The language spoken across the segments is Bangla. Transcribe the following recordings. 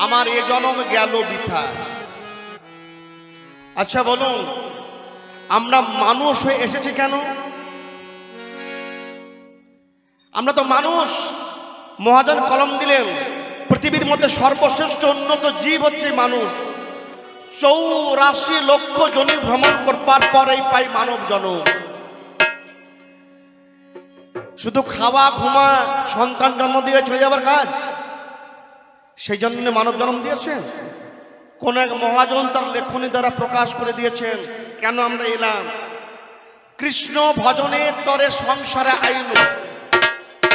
আমার এ জন্ম গেল বৃথা। আচ্ছা বলুন, আমরা মানুষ হয়ে এসেছি কেন? আমরা তো মানুষ। মহাজন কলম দিলেন, পৃথিবীর মধ্যে সর্বশ্রেষ্ঠ উন্নত জীব হচ্ছে মানুষ। 84 লক্ষ জনি ভ্রমণ করবার পরেই পাই মানব জন্ম। শুধু খাওয়া ঘুমা সন্তান জন্ম দিয়ে চলে যাবার কাজ, সেই জন্য মানব জন্ম দিয়েছেন। কোন এক মহাজন তার লেখনী দ্বারা প্রকাশ করে দিয়েছেন কেন আমরা এলাম। কৃষ্ণ ভজনে তরে সংসারে আইন।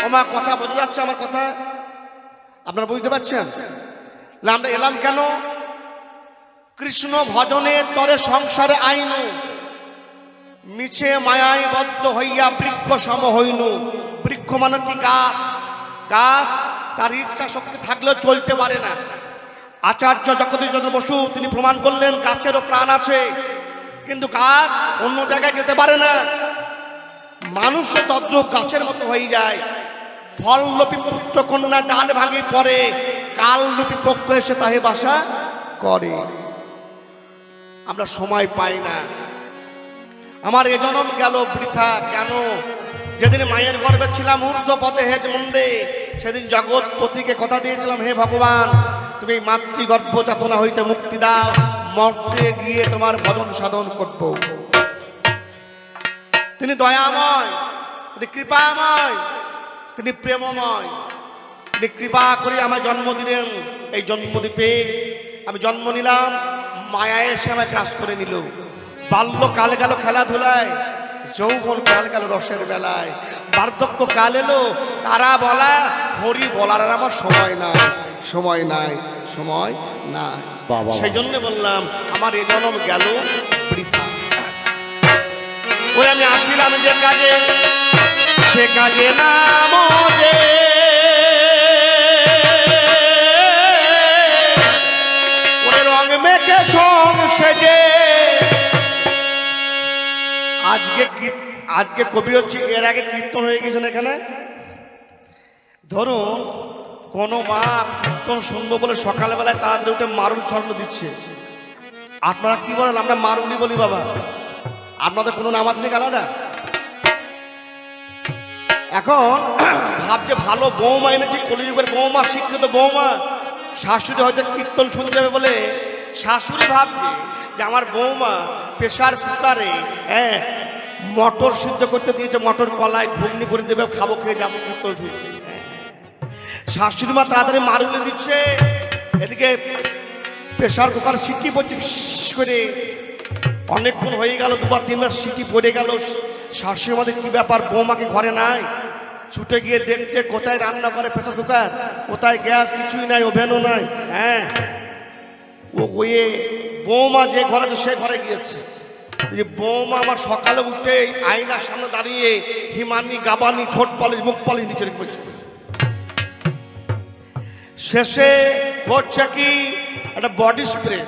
আমার কথা বোঝা যাচ্ছে? আমার কথা আপনারা বুঝতে পারছেন? আমরা এলাম কেন? কৃষ্ণ ভজনে তরে সংসারে আইন। মিছে মায়ায় বদ্ধ হইয়া বৃক্ষ সম হইন। বৃক্ষ মানে কি? গাছ। গাছ তার ইচ্ছা শক্তি থাকলেও চলতে পারে না। আচার্য জগদীশচন্দ্র বসু তিনি প্রমাণ করলেন গাছেরও প্রাণ আছে, কিন্তু গাছ অন্য জায়গায় যেতে পারে না। মানুষ তদ্রূপ গাছের মতো হয়ে যায়। ফললোপী পুত্র কন্যা ডাল ভাঙি পরে, কালরূপী পক্ষ এসে তাহে বাসা করে। আমরা সময় পাই না। আমার এ জন্ম গেল বৃথা কেন? যেদিন মায়ের গর্ভে ছিলাম ঊর্ধ্ব পথে হেড মন্দে, সেদিন জগৎপতিকে কথা দিয়েছিলাম, হে ভগবান তুমি মাতৃগর্ভ যাতনা হইতে মুক্তি দাও, মর্তে গিয়ে তোমার ভজন সাধন করব। তিনি দয়াময়, তিনি কৃপাময়, তিনি প্রেমময়। তিনি কৃপা করে আমার জন্ম দিলেন। এই জন্মদ্বীপে আমি জন্ম নিলাম, মায়া এসে আমাকে গ্রাস করে নিল। বাল্য কাল গেল খেলাধুলায়, যৌবন কাল গেল রসের বেলায়, বার্ধক্য কাল এলো তারা বলা হরি বলার আর আমার সময় নাই, সময় নাই, সময় নাই। সেই জন্য বললাম আমার এ জন্ম গেল বৃথা। ওই আমি আসিলাম যে কাজে, সে কাজে নাম যে ওরে রং মেখে সং সেজে। আজকে কবি হচ্ছে, এর আগে কীর্তন হয়ে গেছেন এখানে। ধরুন কোন মা কীর্তন শুনবো বলে সকালবেলায় তাড়াতাড়ি উঠে মারুল ছড়ানো দিচ্ছে। আপনারা কি বলেন? আমরা মারুলি বলি বাবা। আপনাদের কোনো নাম আছে নাকি আলাদা? এখন ভাবছে ভালো বৌমা এনেছি, কলিযুগের বৌমা, শিক্ষিত বৌমা। শাশুড়ি হয়তো কীর্তন শুনতে যাবে বলে শাশুড়ি ভাবছে যে আমার বৌমা প্রেসার কুকারে মটর সিদ্ধ করতে দিয়েছে, মটর কলায় ঘুগনি করে দেবে, খাবো, খেয়ে যাবো কীর্তন শুনতে। শাশুড়ি মা তাড়াতাড়ি মারুলে দিচ্ছে, এদিকে প্রেসার কুকার সিটি পড়ছে করে। অনেকক্ষণ হয়ে গেল, 2-3বার সিটি পড়ে গেল। শাশুড়ি মাদের কি ব্যাপার, বৌমাকে ঘরে নাই। ছুটে গিয়ে দেখছে কোথায় রান্না করে প্রেসার কুকার, কোথায় গ্যাস, কিছুই নাই, ওভেনও নাই। ও গিয়ে বৌমা যে ঘরে আছে সে ঘরে গিয়েছে। যে বৌমা আমার সকালে উঠে আয়নার সামনে দাঁড়িয়ে হিমানি, গাবানি, ঠোঁট পালিশ, মুখ পালিশ নিচে করছে। শেষে করছে কি একটা বডি স্প্রে।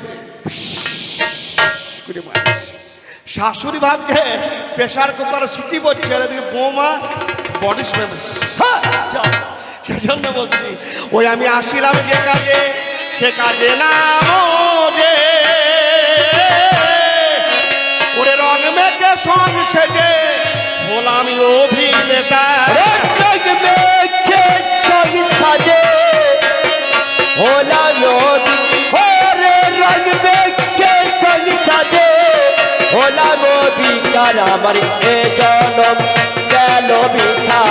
শাশুড়ি ভাবছে প্রেসার কুকারে সিটি পড়ছে, আর এদিকে বৌমা বডি স্প্রে। সেজন্য বলছি ওই আমি আসিলাম যে কাজে, সে কাজে নাম যে ওরে রং মেখে সং সেজে হলাম অভিনেতা। আমার এ জনম গেল বৃথা,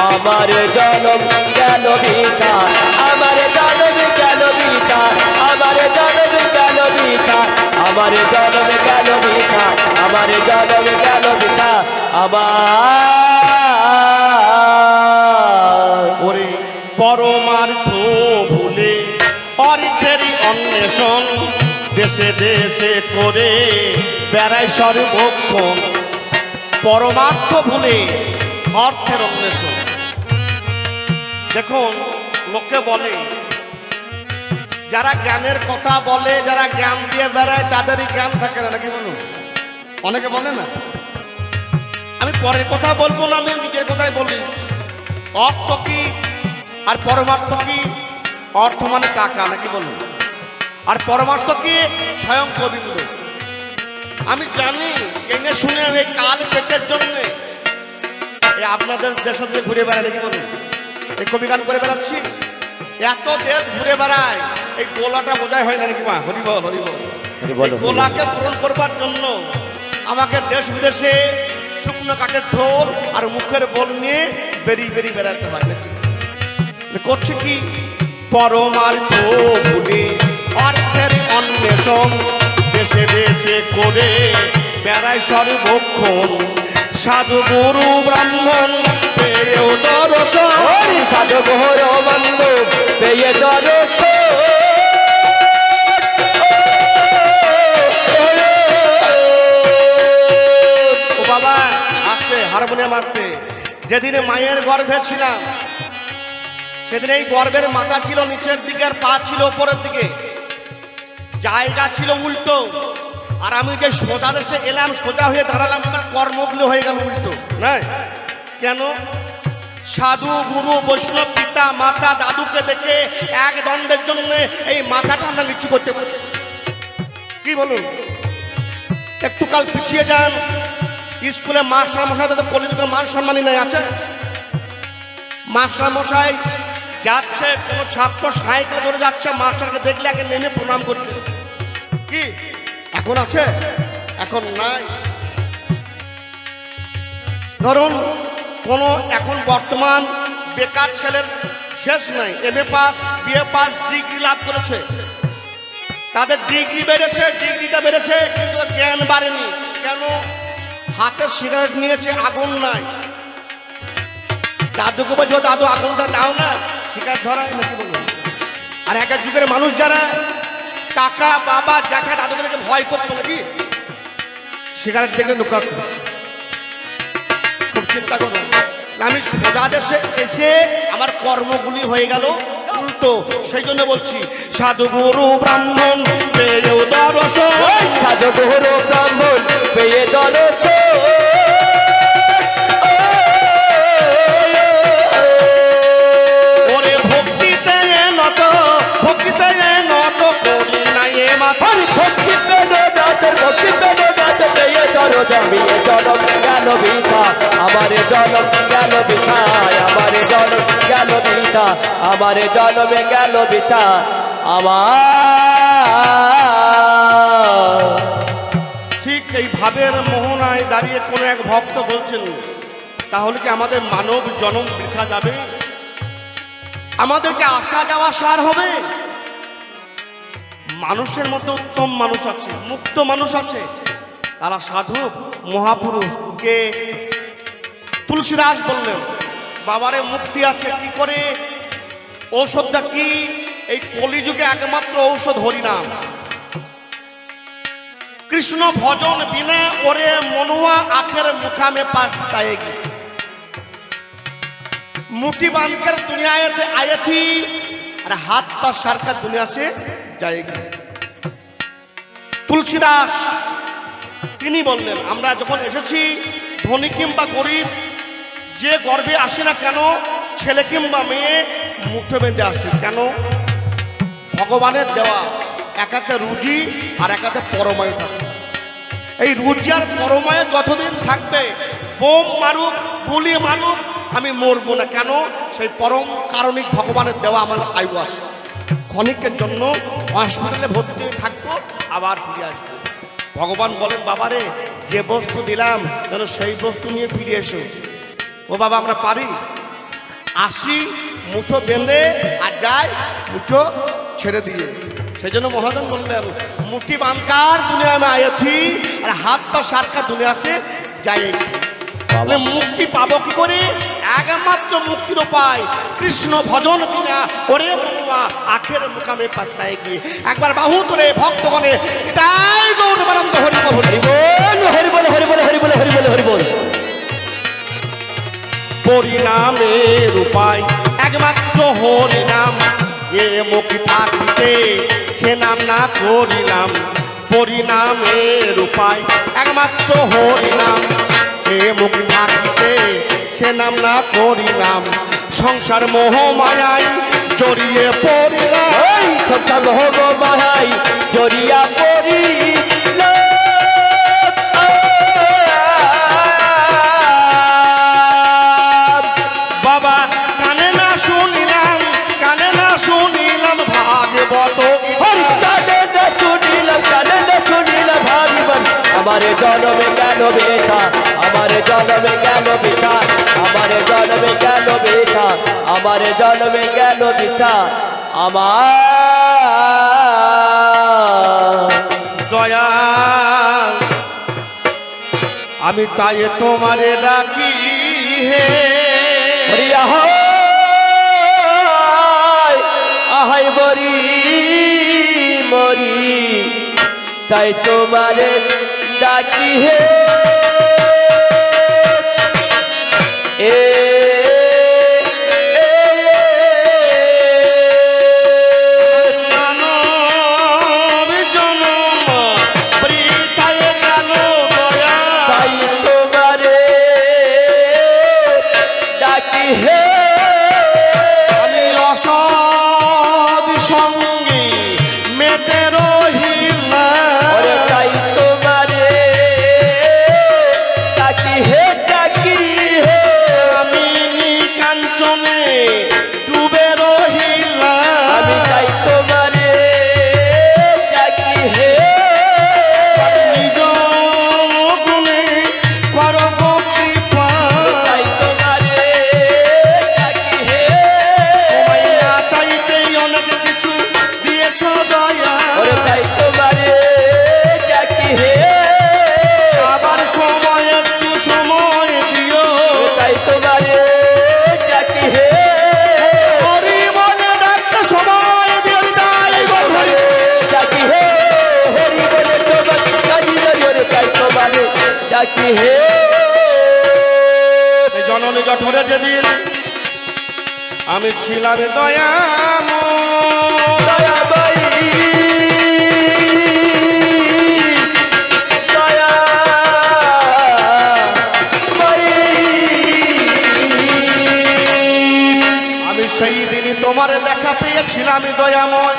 আমার জনম গেল বৃথা, আমার জনম গেল বৃথা, আমার জনম গেল বৃথা, আমার জনম গেল বৃথা, আমার জনম গেল বৃথা। আমার ওরে পরমার্থ ভুলে অর্থের অন্বেষণ, দেশে দেশে করে বেড়াই সর্বক্ষণ। পরমার্থ ভুলে অর্থের অন্বেষণ। দেখুন লোকে বলে, যারা জ্ঞানের কথা বলে, যারা জ্ঞান দিয়ে বেড়ায় তাদেরই জ্ঞান থাকে না, নাকি বলুন? অনেকে বলে না। আমি পরের কথা বলবো না, আমি নিজের কথাই বলি। অর্থ কি আর পরমার্থ কি? অর্থ মানে টাকা, নাকি বলুন? আর পরমার্থ কি? স্বয়ং গোবিন্দ। আমি জানি জেনে শুনে এই কাল পেটের জন্যে এই আপনাদের দেশে যে ঘুরে বেড়ায়, নাকি বলুন? এই কবি গান করে বেড়াচ্ছি, এত দেশ ঘুরে বেড়ায়, এই গোলাটা বোঝাই হয় না নাকি মা? হরিবল হরিবল। এই গোলাকে পূরণ করবার জন্য আমাকে দেশ বিদেশে শুকনো কাঠের ঢোল আর মুখের বল নিয়ে বেরিয়ে বেরিয়ে বেড়াতে হয়, নাকি? করছে কি? পরমার্থ ভুলে অর্থের অন্বেষণ দেশে দেশে করে বেড়ায় সর্বক্ষণ, সাধু গুরু ব্রাহ্মণ পেয়েও দর্শন, সাধু গুরু বন্ধু পেয়ে দর্শন। ও বাবা আসতে হারমোনিয়াম আসতে। যেদিনে মায়ের গর্ভে ছিলাম সেদিন এই গর্ভের মাথা ছিল নিচের দিকে আর পা ছিল উপরের দিকে, জায়গা ছিল উল্টো। আর আমি যে সোজা দেশে এলাম, সোজা হয়ে দাঁড়ালাম, আমার কর্মগুলো হয়ে গেল উল্টো, না? কেন? সাধু গুরু বৈষ্ণব পিতা মাতা দাদুকে দেখে এক দণ্ডের জন্য এই মাথাটা আমরা নিচু করতে পারি। কি বলুন? একটু কাল পিছিয়ে যান, স্কুলে মাস্টার মশাই তো কলিযুগে মান সম্মানই নাই, আছে? মাস্টার মশাই যাচ্ছে, কোনো ছাত্র সাইকেলে ধরে যাচ্ছে, মাস্টারকে দেখলে আগে নেমে প্রণাম করতে। কি এখন আছে? এখন নাই। ধরুন কোনো এখন বর্তমান বেকার ছেলের শেষ নাই, MA pass BA pass degree লাভ করেছে, তাদের ডিগ্রি বেড়েছে, ডিগ্রিটা বেড়েছে, কিন্তু জ্ঞান বাড়েনি। কেন? হাতে সিগারেট নিয়েছে, আগুন নাই। দাদুকে বলছো, দাদু আগুনটা দাও না, সিগারেট ধরায়, নাকি বলুন? আর এক এক যুগের মানুষ যারা কাকা বাবা জ্যাঠা দাদুকে দেখে ভয় করতো, নাকি সিগারেট দেখলে লুকাতো। খুব চিন্তা করবেন, আমি সোজা দেশে এসে আমার কর্মগুলি হয়ে গেল উল্টো। সেই জন্য বলছি সাধু গুরু ব্রাহ্মণ পেয়েও দর্শন, সাধু গুরু ব্রাহ্মণ পেয়ে দর্শন। ওরে ভক্তিতে নত, ভক্তিতে নত করি নাই এ মাথা, ভক্তি পেল দাতের, ভক্তি পেল দাতের পেয়ে দর্শন। বিয়ে জনম গেল বৃথা, আমার জনম গেল বৃথা, আমার জনম গেল বৃথা, আমার জনমে গেল বৃথা আমার। ঠিক এই ভাবের মোহনায় দাঁড়িয়ে কোনো এক ভক্ত বলছেন, তাহলে কি আমাদের মানব জনম বৃথা যাবে? আমাদেরকে আসা যাওয়া সার হবে? মানুষের মধ্যে উত্তম মানুষ আছে, মুক্ত মানুষ আছে, তারা সাধু মহাপুরুষ। কে? তুলসীদাস বললেন, বাবারে মুক্তি আছে কি করে? ঔষধটা কি? এই কলিযুগে একমাত্র ঔষধ হরিনাম। কৃষ্ণ ভজন বিনা ওরে মনুয়া আখের মুখামে पास जाएगी। मुट्ठी बांधकर दुनिया आई थी और हाथ पर सर का दुनिया से जाएगी। তুলসীদাস তিনি বললেন, আমরা যখন এসেছি ধনী কিংবা গরিব যে গর্বে আসি না কেন, ছেলে কিংবা মেয়ে মুঠো বেঁধে আসি কেন? ভগবানের দেওয়া এক হাতে রুজি আর এক হাতে পরমায়ু থাকে। এই রুজি আর পরমায়ু যতদিন থাকবে, বোম মারুক গুলি মারুক, আমি মরবো না। কেন? সেই পরম কারণিক ভগবানের দেওয়া আমার আয়ু আছে। ক্ষণিকের জন্য হসপিটালে ভর্তি হয়ে থাকবো, আবার ফিরে আসবো। ভগবান বলেন, বাবারে যে বস্তু দিলাম যেন সেই বস্তু নিয়ে ফিরে এসো। ও বাবা, আমরা পারি? আসি মুঠো বেঁধে আর যাই মুঠো ছেড়ে দিয়ে। সেই জন্য মহাজন বললেন, মুঠি বাঁধকার দুনিয়া में आए थी আর হাত পা সারকা দুনিয়া से जाएगी। তাহলে মুক্তি পাবো কি করে? একমাত্র মুক্তির উপায় কৃষ্ণ ভজন কিনা ওরে মনুয়া আখের মুখামে পাস্তায়গি। একবার বাহু তুলে ভক্তগণে তাই গৌরবানন্দ হরি বল, হরি বল, হরি বল, হরি বল, হরি বল, হরি বল, হরি বল। পরিণামের উপায় একমাত্র হরিনাম। এ মুক্তি থাকিতে সে নাম না করিলাম। পরিণামের উপায় একমাত্র হরিনাম। এ মুক্তি থাকিতে সে নাম না করিলাম। সংসার মোহ মায়ায় জড়িয়ে পড়িলাম ওই সকাল হব মাহাই জড়িয়া পড়ি বাবা কানে না শুনিলাম ভাগবত কানে না শুনিলাম ভাবিবান আমার জনমে গেল বেথা আমার জনমে গেল বেথা আমার জনমে গেল বেথা আমার জনমে গেল বেথা আমার দয়াল আমি তাই তোমারে ডাকি হে হরি আহাই আহাই মরি মরি তাই তোমারে ডাকি হে এ জনম জনম বৃথায় গেল দয়াল তাই তোমারে ডাকি হে আমি অসৎ সঙ্গে মেতে রহিলাম ওরে তাই তোমারে ডাকি হে আমি নিকাঞ্চনে ডুবে রহিলাম আমি তাই তোমারে ডাকি হে নিজ গুণে করব কৃপা তাই তোমারে ডাকি হে তোমায় না চাইতেই অনেক কিছু দিয়েছ দয়া ওরে তাই তোমারে ডাকি হে আবার সময় একটু সময় দিও তাই তোমারে ডাকি হে হরি মনে ডাকতে সময় দিয়ে দাঁড়াই তোমারে ডাকি হে হরি বলে তোমাকে কাজি ওরে তাই তোমারে ডাকি হে জননী জঠরে যেদিন আমি ছিলাম দয়াম দয়াময়ী আমি সেই দিনই তোমার দেখা পেয়েছিলাম দয়াময়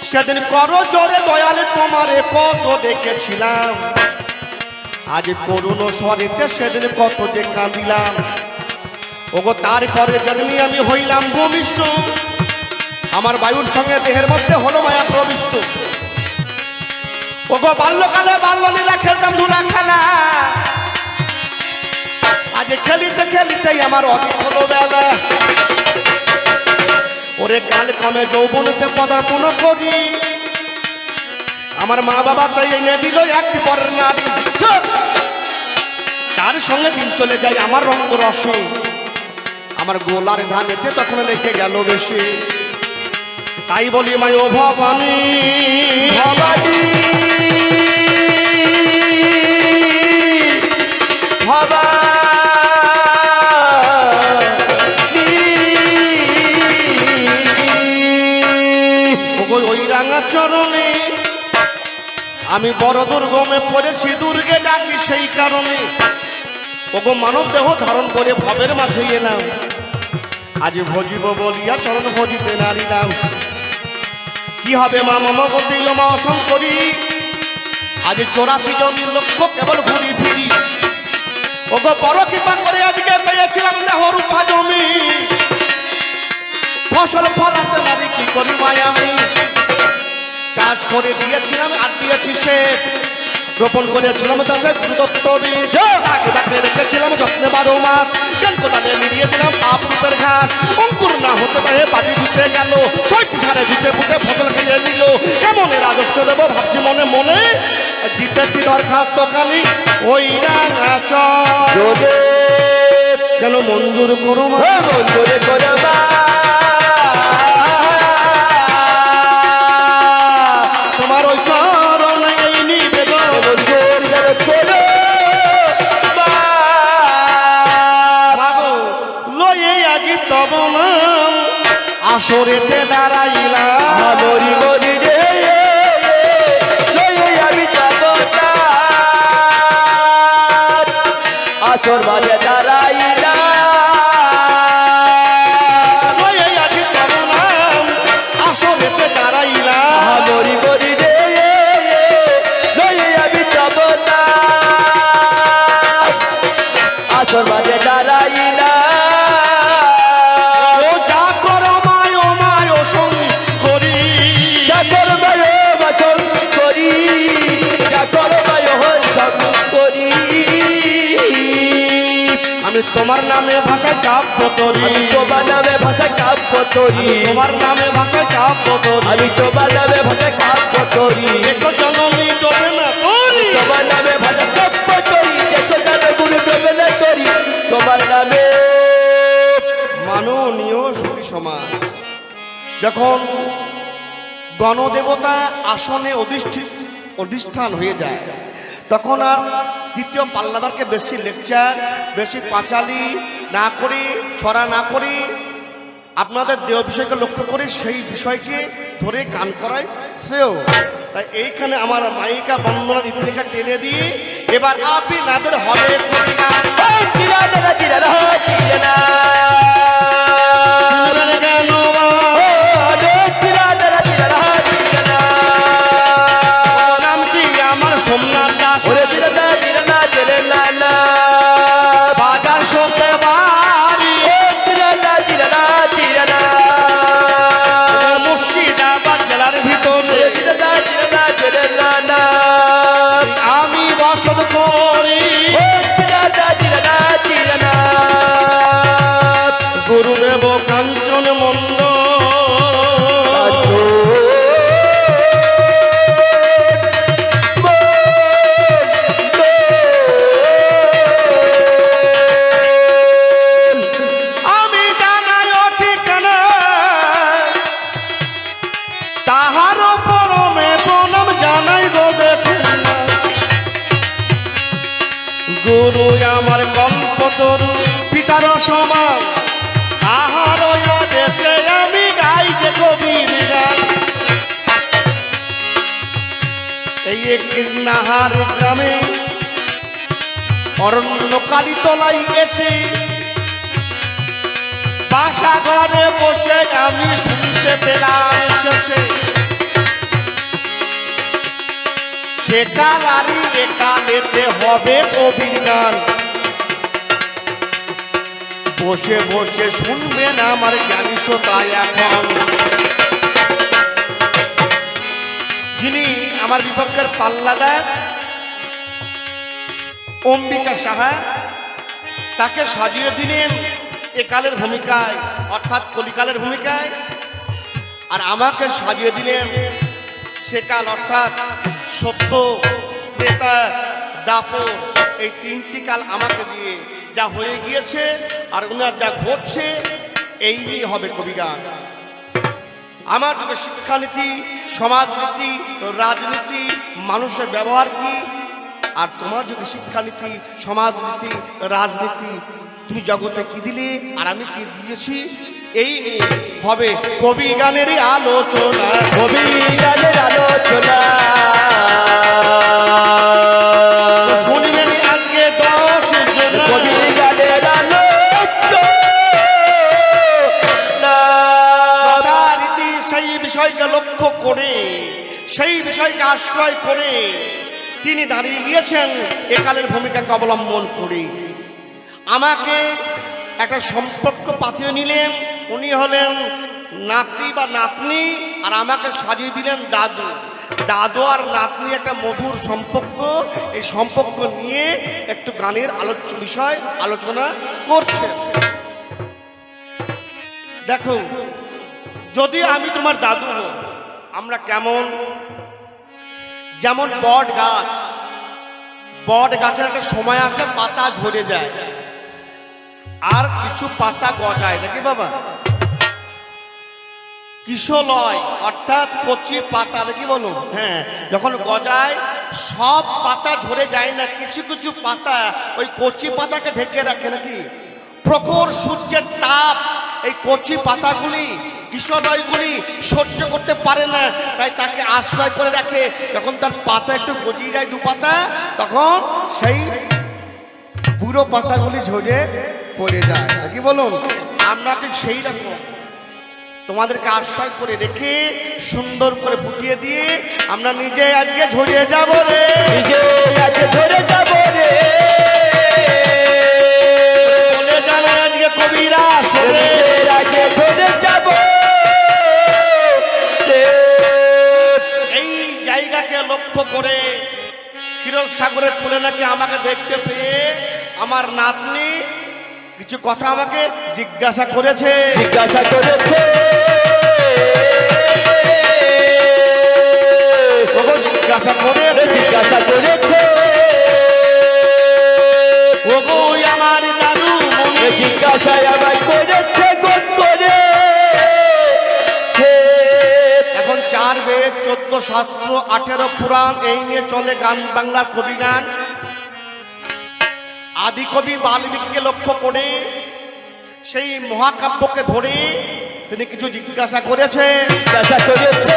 সেদিন করো জোরে দয়ালে তোমারে কত ডেকেছিলাম আজ করুণ স্বরেতে সেদিন কত যে কাঁদিলাম ওগো তারপরে যেদিনই আমি হইলাম ভূমিষ্ঠ আমার বায়ুর সঙ্গে দেহের মধ্যে হলো মায়া প্রবিষ্ট ওগো বাল্যকালে বাল্যলীলা খেলতাম ধুলা খেলা আজ খেলিতে খেলিতেই আমার অধিক হলো বেলা ওরে কাল কমে যৌবনেতে পদার্পণ করি আমার মা বাবা তাই এনে দিল একটি পরের নারী তার সঙ্গে দিন চলে যায় আমার রঙ্গ রসে আমার গোলার ধানেতে তখন লেগে গেল বেশি তাই বলি মাই ও ভবানী ভবানী ওগো ওই রাঙা চরণে আমি বড় দুর্গমে পড়েছি দুর্গে ডাকি সেই কারণে ওগো মানব দেহ ধারণ করে ভবের মাঝে এলাম আজ ভজিব বলিয়া চরণ ভজিতে নারিলাম কি হবে মা মম গতি মা অসংকরি আজ 84 জন লক্ষ্য কেবল ঘুরি ফিরি ওগো বড় কৃপা করে আজকে পেয়েছিলাম দেহ রূপা জমি ফসল ফলাতে নারী কি করি মায় আমি চাষ করে দিয়েছিলাম আর দিয়েছি সে রোপণ করেছিলাম তাতে দত্ত বীজ আগে বাকে রেখেছিলাম যত্নে 12 মাস কেন কোদালে নিয়ে দিলাম আপ রূপের ঘাস অঙ্কুর না হতে তাহে বাজি জুটে গেল 6টি সারে জুটে ফুটে ফসল খেয়ে নিল কেমন রাজস্ব দেবো ভাবছি মনে মনে দিতেছি দরখাস্ত খালি ওই রাঙা চর যেন মঞ্জুর করো মা মঞ্জুর করো মা তোমার ওই চরণ এই নিবেদন মঞ্জুর যেন করো মা মাগো লয়ে আজি তব নাম আসরেতে দাঁড়াইলাম মরি মরি রে লয়ে আমি যাব না আসর মাঝে দাঁড়াইলা লয়ে আজি তব তোমার নামে ভাষায় কাব্য তরি, আমি তোমার নামে ভাষায় কাব্য তরি, তোমার নামে ভাষায় কাব্য তরি, আমি তোমার নামে ভাষায় কাব্য তরি, দেখো জননী ডোবে না তরি, তোমার নামে ভাষায় কাব্য তরি, দেখো নামে গুরু ডোবে না তরি, তোমার নামে। মাননীয় সতী সমাজ, যখন গণদেবতা আসনে অধিষ্ঠান হয়ে যায়, তখন আর দ্বিতীয় পাল্লাদারকে বেশি লেকচার, বেশি পাঁচালি না করে, ছড়া না করে, আপনাদের দেহ বিষয়কে লক্ষ্য করে সেই বিষয়কে ধরে গান করায় সেও। তাই এইখানে আমার মাইকা বন্দনা রীতিরেখা টেনে দিয়ে এবার আপনি নাদের হবে কবি গান। চিরানা চিরানা চিরানা শুনবেন কেন বা? চিরানা চিরানা চিরানা নাম কি আমার সোমনাথ দাস, ওরে চিরানা চিরানা চিরানা বাজার সতে বাড়ি, চিরানা চিরানা চিরানা মুর্শিদাবাদ জেলার ভিতরে চিরানা চিরানা চিরানা আমি বসত করি। চিরানা চিরানা চিরানা গুরুদেব কাঞ্চন মন্দ আমি জানাই ও ঠিকানা, তাহার পরমে প্রণাম জানাই গো দেখুন না। গুরু আমার কল্পতরু পিতার সমান, তাহার দেশে আমি গাই যে কবির গান। এই কীর্ণাহার গ্রামে অরণ্য কালীতলায় এসে বাসা ঘরে বসে আমি শুনতে পেলাম শেষে সেকালারি একালেতে হবে কবির গান। বসে বসে শুনবেন আমার জ্ঞানী শ্রোতা এখন। যিনি আমার বিপক্ষের পাল্লাদার অম্বিকা সাহা, তাকে সাজিয়ে দিলেন একালের ভূমিকায় অর্থাৎ কলিকালের ভূমিকায়, আর আমাকে সাজিয়ে দিলেন সেকাল অর্থাৎ সত্য, ত্রেতা, দাপর, এই তিনটি কাল আমাকে দিয়ে যা হয়ে গিয়েছে আর ওনার যা ঘটছে এই নিয়ে হবে কবিগান। আমার যুগে শিক্ষানীতি, সমাজনীতি, রাজনীতি, মানুষের ব্যবহার কি, আর তোমার যুগে শিক্ষানীতি, সমাজনীতি, রাজনীতি, তুমি জগতে কি দিলে আর আমি কি দিয়েছি, এই নিয়ে হবে কবি গানেরই আলোচনা। কবি গানের আলোচনা শুনবেন আজকে 10 জন কবি গানের আলোচনা যথারীতি সেই বিষয়কে লক্ষ্য করে, সেই বিষয়কে আশ্রয় করে তিনি দাঁড়িয়ে গিয়েছেন একালের ভূমিকাকে অবলম্বন করে। আমাকে একটা সম্পর্ক পাতিয়ে নিলেন, উনি হলেন নাতি বা নাতনি, আর আমাকে সাজিয়ে দিলেন দাদু। দাদু আর নাতনি একটা মধুর সম্পর্ক, এই সম্পর্ক নিয়ে একটু গানের আলোচ্য বিষয় আলোচনা করছে। দেখো, যদি আমি তোমার দাদু হই, আমরা কেমন, যেমন বট গাছ, বট গাছের একটা সময় আসে পাতা ঝরে যায় আর কিছু পাতা গজায়, নাকি বাবা? কিশলয় অর্থাৎ কচি পাতা, নাকি বলো? হ্যাঁ, যখন গজায় সব পাতা ঝরে যায় না, কিছু কিছু পাতা ওই কচি পাতাকে ঢেকে রাখে, নাকি? প্রখর সূর্যের তাপ এই কচি পাতাগুলি, কিশলয়গুলি সহ্য করতে পারে না, তাই তাকে আশ্রয় করে রাখে। যখন তার পাতা একটু গজিয়ে যায়, দু পাতা, তখন সেই পুরো পাতাগুলি ঝরে পড়ে যায়, নাকি বলুন? আমরা ঠিক সেই রকম তোমাদেরকে আশ্রয় করে রেখে সুন্দর করে ফুটিয়ে দিয়ে আমরা নিজে আজকে ঝরিয়ে যাব রে, নিজে আজকে ঝরে যাব রে, বলে জানা আজকে কবিরা সরে আজকে ঝরে যাব রে। এই জায়গাকে লক্ষ্য করে ক্ষীরসাগরের কূলে নাকি আমাকে দেখতে পেয়ে আমার নাতনি কিছু কথা আমাকে জিজ্ঞাসা করেছে। জিজ্ঞাসা করেছে, ওগো জিজ্ঞাসা করে জিজ্ঞাসা করেছে, ওগো আমার দাদু মনি জিজ্ঞাসা আমায় করেছে গোদ করে। এখন 4 বেদ 14 শাস্ত্র 18 পুরাণ এই নিয়ে চলে গান, বাংলার কবি গান। আদি কবি বাল্মীকিকে লক্ষ্য করে সেই মহাকাব্যকে ধরে তিনি কিছু জিজ্ঞাসা করেছে। জিজ্ঞাসা করেছে,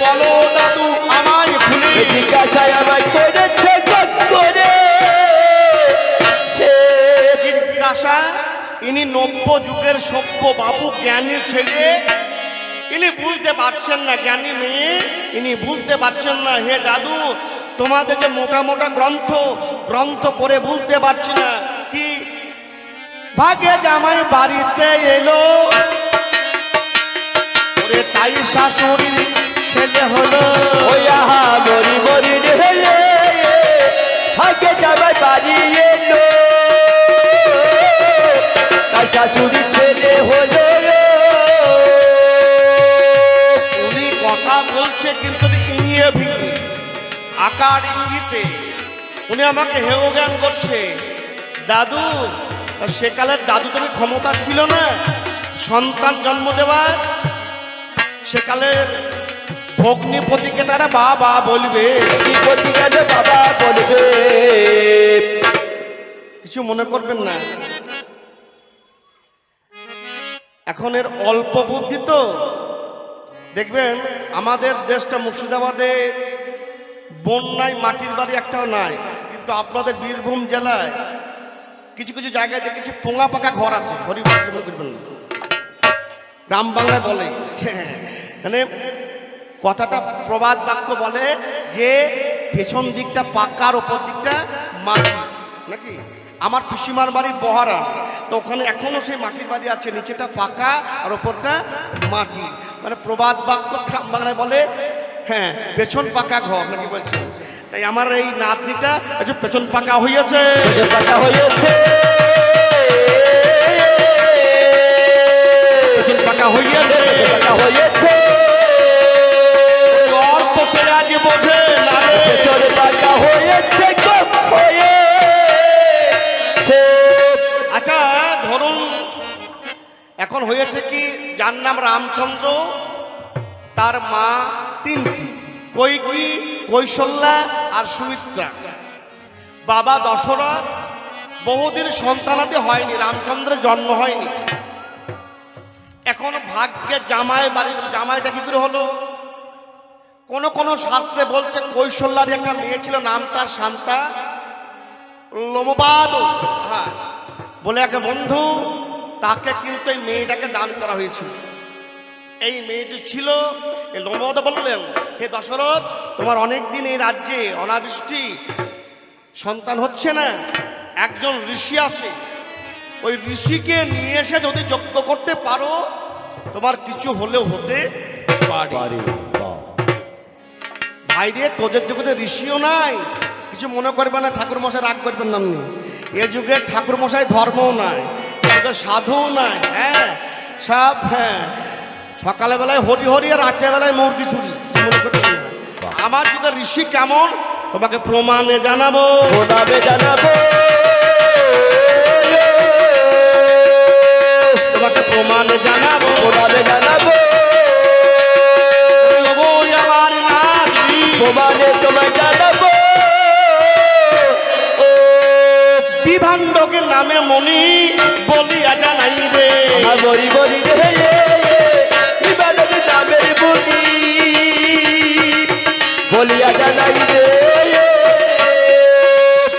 বলো দাদু আমায় খুলে। জিজ্ঞাসা আমায় করেছে গোদ করে। জিজ্ঞাসা ইনি নব্য যুগের সভ্য বাবু জ্ঞানী ছেলে, ইনি বুঝতে পারছেন না, জ্ঞানী মেয়ে ইনি বুঝতে পারছেন না। হে দাদু, তোমাদের যে মোটা মোটা গ্রন্থ পড়ে বুঝতে পারছি না। কি ভাগে জামাই বাড়িতে এলো, ওরে তাই শাশুড়ির ছেলে হলো। ওই আহা মরি মরি ঢেলে ভাগে জামাই বাড়ি এলো, তার শাশুড়ি ছেলে হলো। উনি কথা বলছে কিন্তু ইংলিয়ে ভিঙ্গি আকার ইঙ্গিতে উনি আমাকে হেয় জ্ঞান করছে। দাদু, সেকালের দাদু তুমি ক্ষমতা ছিল না সন্তান জন্ম দেওয়ার? সেকালের ভগ্নিপতিকে তারা বাবা বলবে, বাবা বলবে, কিছু মনে করবেন না। এখন এর অল্প বুদ্ধি তো। দেখবেন আমাদের দেশটা মুর্শিদাবাদে বন্যায় মাটির বাড়ি একটাও নাই, কিন্তু আপনাদের বীরভূম জেলায় কিছু কিছু জায়গায় দেখেছি পোঙা পাকা ঘর আছে। হরিবল করবেন না, গ্রাম বাংলায় বলে, মানে কথাটা প্রবাদ বাক্য বলে যে পেছন দিকটা পাকার ওপর দিকটা মাটি নাকি। আমার পিসিমার বাড়ি বহারা, তো ওখানে এখনো সেই মাটির বাড়ি আছে, নিচেটা পাকা আর ওপরটা মাটি। মানে প্রবাদ বাক্য গ্রাম বাংলায় বলে হ্যাঁ পেছন পাকা ঘর নাকি বলছেন। তাই আমার এই নাতনিটা একটু পেছন পাকা হয়েছে, পাকা হয়েছে, পেছন পাকা হয়েছে, পাকা হয়েছে। অর্থ সে আজ বোঝে না রে। পেছন পাকা হয়েছে গপ হয়েছে। আচ্ছা ধরুন এখন হয়েছে কি, যার নাম রামচন্দ্র, তার মা 3টি, কৈকেয়ী, কৌশল্যা আর সুমিত্রা। বাবা দশরথ, বহুদিন সন্তানাদি হয়নি, রামচন্দ্রের জন্ম হয়নি। এখন ভাগ্যে জামাই বাড়ি, জামাইটা কি করে হলো? কোন কোন শাস্ত্রে বলছে কৌশল্যার একটা মেয়ে ছিল, নাম তার শান্তা লোমবাদ, হ্যাঁ বলে একটা বন্ধু, তাকে কিন্তু এই মেয়েটাকে দান করা হয়েছিল। এই মেয়েটি ছিল, এই লোমবাদ বললেন, হে দশরথ, তোমার অনেক দিন এই রাজ্যে অনাবৃষ্টি, সন্তান হচ্ছে না, একজন ঋষি আছে, ওই ঋষিকে নিয়ে এসে যদি যজ্ঞ করতে পারো তোমার কিছু হলেও হতে পারে। ভাইরে, তোদের যুগে ঋষিও নাই, কিছু মনে করবে না, ঠাকুর মশাই রাগ করবেন না। এ যুগে ঠাকুর মশাই ধর্মও নাই, এ যুগে সাধুও নাই, হ্যাঁ সব, হ্যাঁ সকালে বেলায় হরি হরি আর রাতের বেলায় মুরগি চুরি, মনে করবেন না। আমার যুগে ঋষি কেমন তোমাকে প্রমাণে জানাবো, তোমাকে প্রমাণে জানাবো, আমার নারী প্রমাণে তোমায় জানাবো। বিভাণ্ডকের নামে মনি বলিয়া জানাই রে, বলি বলি রে বিভাণ্ডকের নামের মনি বলিয়া জানাই রে।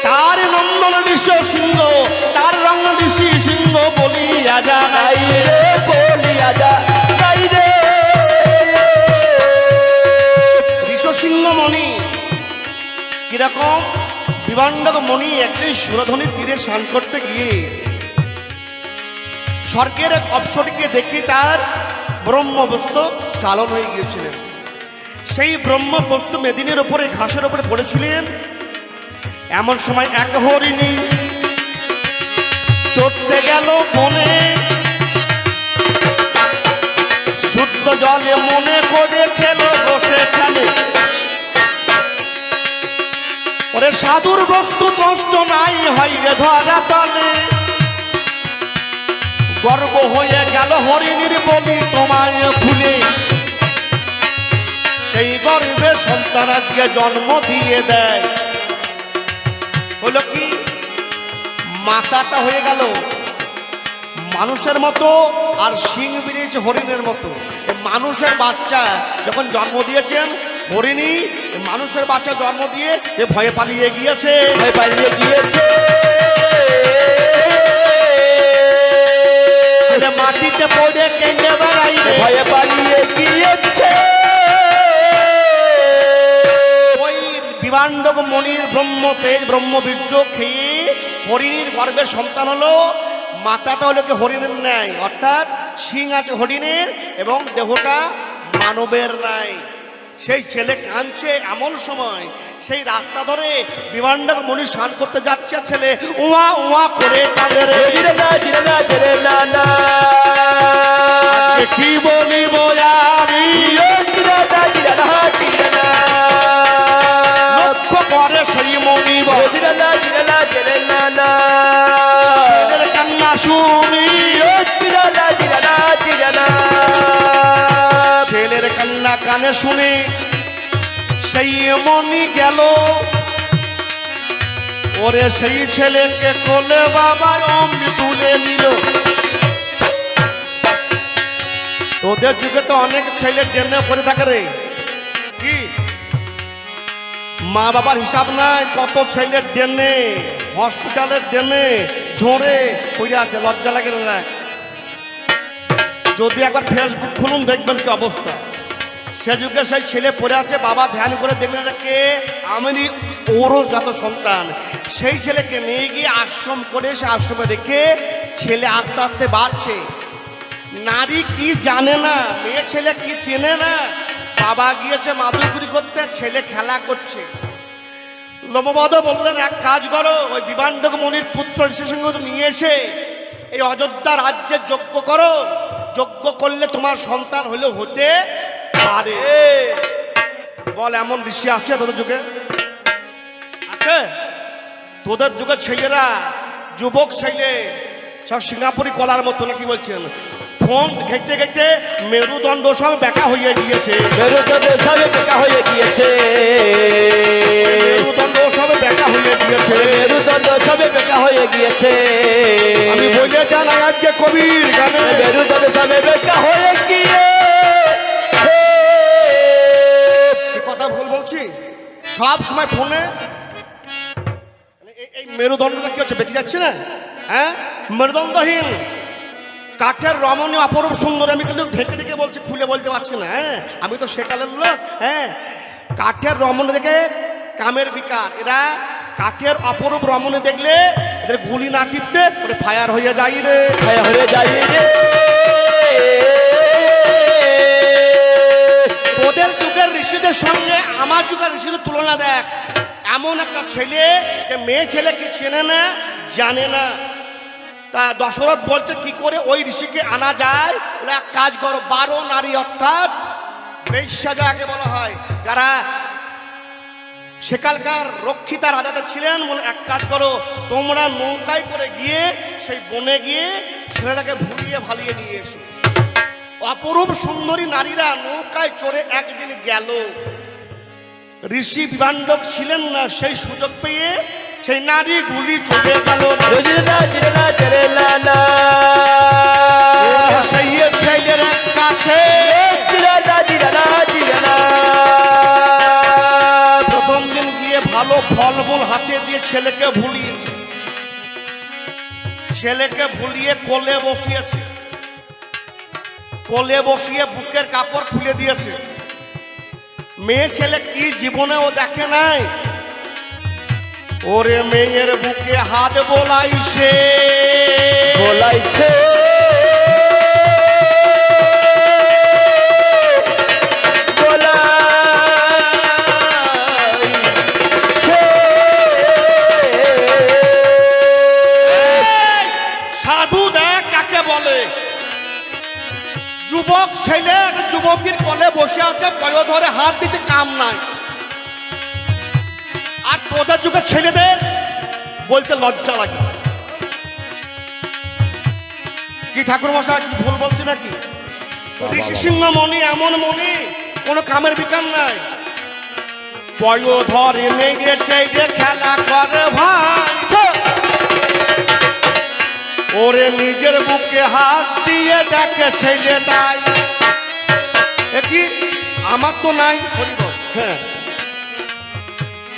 তার নন্দন ঋষ সিংহ, তার রঙ ঋষি সিংহ বলিয়া জানাই রে, বলিয়া জানাই রে। ঋষ সিংহ মণি কিরকম? বিভাণ্ডক মণি একদিন সুরধনির তীরে স্নান করতে গিয়ে স্বর্গের এক অপ্সরীকে দেখে তার ব্রহ্মবস্তু স্খালন হয়ে গিয়েছিলেন। সেই ব্রহ্মবস্তু মেদিনীর উপরে, ঘাসের উপরে পড়েছিলেন। এমন সময় এক হরিণী চড়তে গেল বনে, শুদ্ধ জলে মনে করে খেলো বসে খেলে। ওরে সাধুর বস্তু কষ্ট নাই হয় রে ধরা তলে, গর্ব হয়ে গেল হরিণীর বলি তোমায় খুলে। সেই গর্বে সন্তান আজকে জন্ম দিয়ে দেয়। হলো কি, মাথাটা হয়ে গেল মানুষের মতো আর শিং বেরিয়েছে হরিণের মতো। মানুষের বাচ্চা যখন জন্ম দিয়েছেন হরিণী, মানুষের বাচ্চা জন্ম দিয়ে এ ভয়ে পালিয়ে গিয়েছে, ভয় পালিয়ে গিয়েছে। মাটিতে পড়ে কেঁদে বেড়াই রে, ভয়ে পালিয়ে গিয়েছে। ওই বিবান্ডক মণির ব্রহ্ম তেজ ব্রহ্মবীর্য খেয়ে হরিণীর গর্ভে সন্তান হলো। মাথাটা হলো কি হরিণের ন্যায়, অর্থাৎ শিং আছে হরিণের এবং দেহটা মানবের নাই। সেই ছেলে কাঁদছে, এমন সময় সেই রাস্তা ধরে বিবান্ডক মণি স্নান করতে যাচ্ছে, ছেলে উয়া উয়া করে কাঁদে রে। কি বলিব আমি, লক্ষ্য করে সেই মণি ছেলের কান্না শুনি, ছেলের কান্না কানে শুনে সেই মণি গেল। ওরে সেই ছেলেকে কোলে বাবা অমনি তুলে নিল। তোদের যুগে তো অনেক ছেলে ট্রেনে পড়ে থাকে রে, কি মা বাবার হিসাব নাই, কত ছেলে ট্রেনে হসপিটালের ট্রেনে ঝোড়ে পড়ে আছে, লজ্জা লাগে না? যদি একবার ফেসবুক খুলুন দেখবেন কি অবস্থা। সে যুগে সেই ছেলে পড়ে আছে, বাবা ধ্যান করে দেখলেন কে, আমি ওরও যত সন্তান। সেই ছেলেকে নিয়ে গিয়ে আশ্রম করে সে আশ্রমে রেখে ছেলে আস্তে আস্তে বাড়ছে। নারী কি জানে না, মেয়ে ছেলে কি চেনে না। বাবা গিয়েছে মাদুরগুড়ি করতে, ছেলে খেলা করছে। লোমবাদ বললেন এক কাজ করো, ওই বিবান্ডক মণির পুত্র ঋষিসিংহ নিয়ে এসে এই অযোধ্যা রাজ্যের যজ্ঞ করো, যজ্ঞ করলে তোমার সন্তান হলেও হতে পারে। বল এমন ঋষি আছে তোদের যুগে? আছে? তোদের যুগে ছেলেরা, যুবক ছেলে সব সিঙ্গাপুরি কলার মতো, নাকি বলছেন? ফোন ঘেটে ঘেটে মেরুদণ্ড সব বেঁকা হয়ে গিয়েছে, মেরুদণ্ড সব বেঁকা হয়ে গিয়েছে, মেরুদণ্ড সব বেঁকা হয়ে গিয়েছে, মেরুদণ্ড সব বেঁকা হয়ে গিয়েছে। আমি বলে জানাই আজকে কবির গানে, মেরুদণ্ড সব বেঁকা হয়ে গিয়ে কি কথা ভুল বলছি? সব সময় ফোনে এই মেরুদণ্ডটা কি হচ্ছে, বেঁকে যাচ্ছে না? হ্যাঁ, মেরুদণ্ডহীন কাঠের রমণী অপরূপ সুন্দর। আমি কিন্তু ঢেকে ঢেকে বলছি, খুলে বলতে পারছি না। হ্যাঁ, আমি তো সেকালের লোক। হ্যাঁ, কাঠের রমণী দেখে কামের বিকার। এরা কাঠের অপরূপ রমণী দেখলে এদের গুলি না টিপতে ওরে ফায়ার হয়ে যায় রে, ফায়ার হয়ে যায় রে। তোদের যুগের ঋষিদের সঙ্গে আমার যুগের ঋষিদের তুলনা দেখ। এমন একটা ছেলে যে মেয়ে ছেলে কি চেনে না, জানে না। তা দশরথ বলছে কি করে ওই ঋষিকে আনা যায়? বলে এক কাজ করো, 12 নারী অর্থাৎ বেশ্যা যাকে বলা হয়, যারা সেকালকার রক্ষিতা রাজাতে ছিলেন, বলে এক কাজ করো, তোমরা নৌকায় করে গিয়ে সেই বনে গিয়ে ছেলেটাকে ভুলিয়ে ভালিয়ে নিয়ে এসো। অপরূপ সুন্দরী নারীরা নৌকায় চড়ে একদিন গেল। ঋষি বিবান্ডক ছিলেন না, সেই সুযোগ পেয়ে সেই নারী গুলি চলে গেল। সেই ছেলের কাছে প্রথম দিন গিয়ে ভালো ফলমূল হাতে দিয়ে ছেলেকে ভুলিয়েছে, ছেলেকে ভুলিয়ে কোলে বসিয়েছে, কোলে বসিয়ে বুকের কাপড় খুলে দিয়েছে। মেয়ে ছেলে কি জীবনে ও দেখে নাই। ওরে মেয়ের বুকে হাত বোলাইছে, বলাইছে বলাইছে যুবক ছেলে একটা যুবতীর কোলে বসে আছে, পয় ধরে হাত দিচ্ছে, কাম নাই। আর তোদের যুগে ছেলেদের বলতে লজ্জা লাগে। কি ঠাকুর মশাই কি ভুল বলছি নাকি? ঋষি সিংহ মণি এমন মণি, কোনো কামের বিকার নাই। পয় ধরে নেগেছে যে খেলা করে ভাই, ওরে নিজের বুকে হাত দিয়ে দেখে ছেলে তাই। কি আমার তো নাই, হ্যাঁ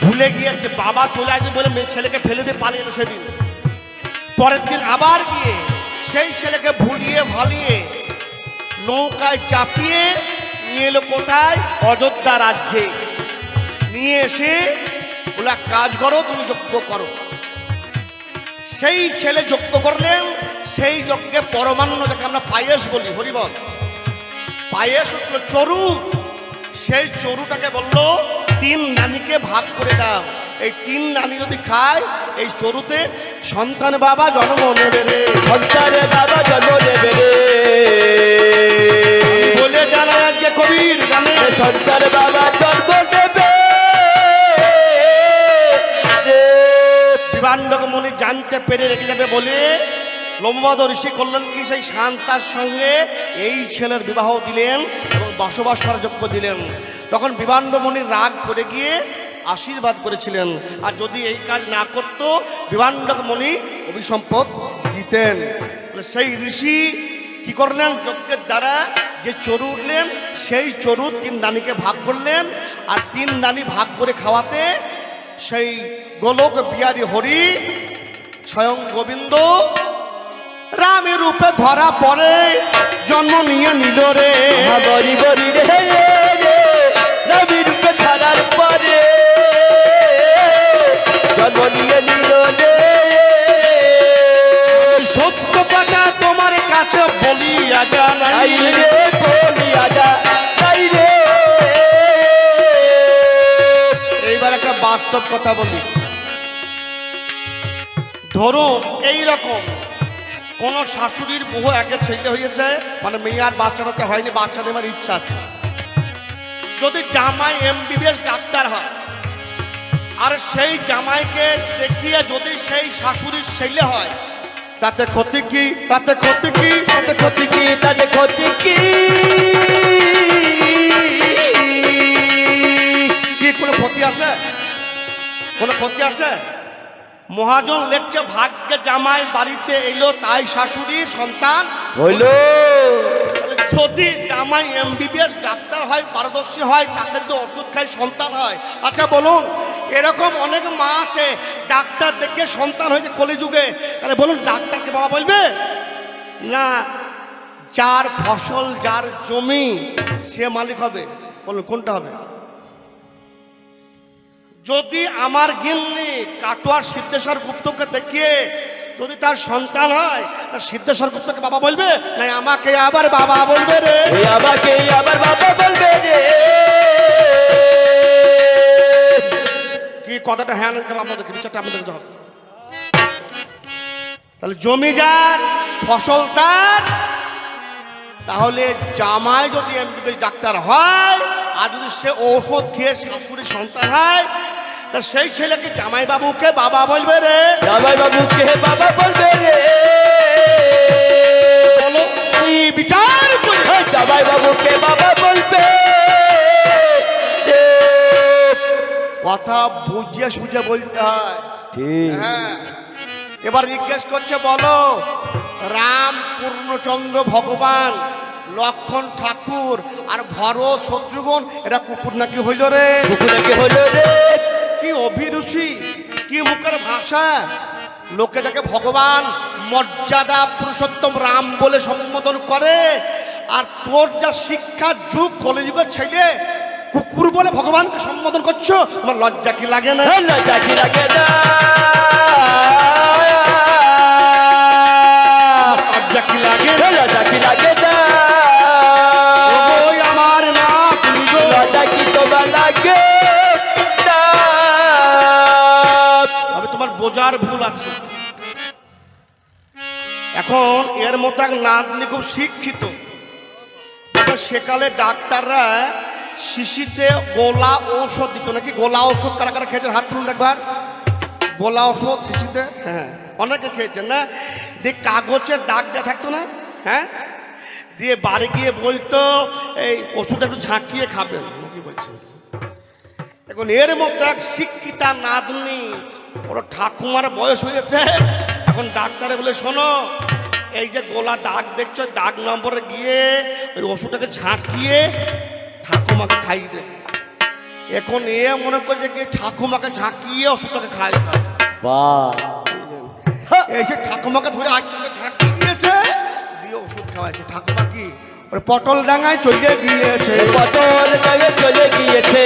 ভুলে গিয়েছে, বাবা চলে আসবে বলে মেয়ে ছেলেকে ফেলে দিয়ে পালিয়ে এলো সেদিন। পরের দিন আবার গিয়ে সেই ছেলেকে ভুলিয়ে ভালিয়ে নৌকায় চাপিয়ে নিয়ে এলো কোথায়? অযোধ্যা রাজ্যে নিয়ে এসে বলে কাজ করো, তুমি যজ্ঞ করো। সেই ছেলে যজ্ঞ করলেন, সেই যজ্ঞে পরমান্ন যাকে আমরা পায়েস বলি, হরিবল পায়েস উঠলো চরু। সেই চরুটাকে বললো তিন নানীকে ভাগ করে দাও, এই তিন নানী যদি খায় এই চরুতে সন্তান বাবা জন্ম নেবে রে, সন্তানের বাবা জন্ম নেবে রে। বলে জানা আজকে কবির গানে সন্তান বাবা জন্ম নেবে। বিবান্ডক মুনি জানতে পেরে রেখে যাবে বলে লম্বদ ঋষি করলেন কি, সেই শান্তার সঙ্গে এই ছেলের বিবাহ দিলেন এবং বসবাস করার যোগ্য দিলেন। তখন বিবান্ড মুনির রাগ পড়ে গিয়ে আশীর্বাদ করেছিলেন, আর যদি এই কাজ না করত বিবান্ডক মুনি অভিসম্পদ দিতেন। সেই ঋষি কি করলেন? যজ্ঞের দ্বারা যে চরু উঠলেন সেই চরু তিন নানীকে ভাগ করলেন, আর তিন নানী ভাগ করে খাওয়াতে সেই গোলক বিহারী হরি স্বয়ং গোবিন্দ রামের রূপে ধরা পড়ে জন্ম নিয়ে নিল রে। বরি বরি রে রামের রূপে ধরার পরে জন্ম নিয়ে নিল রে। সত্য কথা তোমার কাছে বলিয়া জানাই রে, বলিয়া যাই রে। এইবার একটা বাস্তব কথা বলি। ধরুন এইরকম কোন শাশুড়ির বহু আগে ছেলে হয়েছে, মানে মেয়ে আর বাচ্চা টাচ্চা হয়নি, বাচ্চা নেবার ইচ্ছা আছে। যদি জামাই MBBS ডাক্তার হয় আর সেই জামাইকে দেখিয়ে যদি সেই শাশুড়ির ছেলে হয়, তাতে ক্ষতি কি? তাতে ক্ষতি কি? তাতে ক্ষতি কি? তাতে ক্ষতি কি? কি কোনো ক্ষতি আছে? কোনো ক্ষতি আছে? মহাজন লেখছে ভাগ্যে জামাই বাড়িতে এলো তাই শাশুড়ি সন্তান হইল। যদি জামাই MBBS ডাক্তার হয়, পারদর্শী হয়, তাকে যদি ওষুধ খাই সন্তান হয়। আচ্ছা বলুন, এরকম অনেক মা আছে ডাক্তার দেখে সন্তান হয়েছে কলিযুগে, তাহলে বলুন ডাক্তারকে বাবা বলবে না? যার ফসল যার জমি সে মালিক হবে, বলুন কোনটা হবে? যদি আমার গিন্নি কাটোয়ার সিদ্ধেশ্বর গুপ্তকে দেখিয়ে যদি তার সন্তান হয়, তা সিদ্ধেশ্বর গুপ্তকে বাবা বলবে না আমাকে আবার বাবা বলবে রে? আমাকে আবার বাবা বলবে রে। কি কথাটা হ্যাঁ না দিতে হবে আপনাদেরকে, বিচারটা আপনাদের কাছে হবে। তাহলে জমি যার ফসল তার, তাহলে জামাই যদি MBBS ডাক্তার হয় আর যদি সে ঔষধ খেয়ে শাশুড়ির সন্তান হয়, তা সেই ছেলেকে জামাই বাবুকে বাবা বলবে রে? জামাই বাবুকে বাবা বলবে রে। বলো তুই বিচার করি। জামাই বাবুকে বাবা বলবে রে। কথা বুঝিয়ে সুঝে বলতে হয়। ঠিক। হ্যাঁ, এবার জিজ্ঞেস করছে বলো রাম পূর্ণচন্দ্র ভগবান, লক্ষণ ঠাকুর আর ভরত শত্রুঘ্ন এরা কুকুর নাকি হইল রে? কুকুর নাকি হইল রে? কি অভিরুচি, কি মুখের ভাষা! লোকে যাকে ভগবান মর্যাদা পুরুষোত্তম রাম বলে সম্বোধন করে, আর তোর যা শিক্ষার যুগ কলিযুগের ছেলে কুকুর বলে ভগবানকে সম্বোধন করছো, আমার লজ্জা কি লাগে না? লজ্জা কি লাগে না? লজ্জা কি লাগে? লজ্জা কি লাগে না? ওই আমার না তুমি গো, লজ্জা কি তোমার লাগে না? তবে তোমার বোঝার ভুল আছে। এখন এর মতো এক নাতনি খুব শিক্ষিত, সেকালে ডাক্তাররা শিশিতে গোলা ঔষধ দিত নাকি? গোলা ঔষধ কারা কারা খেয়েছেন হাত তুলুন একবার। গোলা ওষুধ শিশিতে, হ্যাঁ অনেকে খেয়েছেন না? দিয়ে কাগজের দাগ দেওয়া থাকতো না, হ্যাঁ, দিয়ে বাড়ি গিয়ে বলতো এই ওষুধটা একটু ঝাঁকিয়ে খাবেন, কি বলছেন? এখন এর মধ্যে এক শিক্ষিতা নাতনি, ওর ঠাকুমার বয়স হয়েছে, এখন ডাক্তারে বলে শোনো এই যে গোলা দাগ দেখছো, দাগ নম্বরে গিয়ে ওই ওষুধটাকে ঝাঁকিয়ে ঠাকুমাকে খাইয়ে দেবে। এখন এ মনে করছে কি ঠাকুমাকে ঝাঁকিয়ে ওষুধটাকে খাই, বাহ, এসে ঠাকুমাকে ধরে আচ্ছাকে ঝাঁকিয়ে দিয়েছে, দিয়ে ওষুধ খাওয়াইছে। ঠাকুমা কি ওর পটল ডাঙায় চলে গিয়েছে, পটল ডাঙায় চলে গিয়েছে,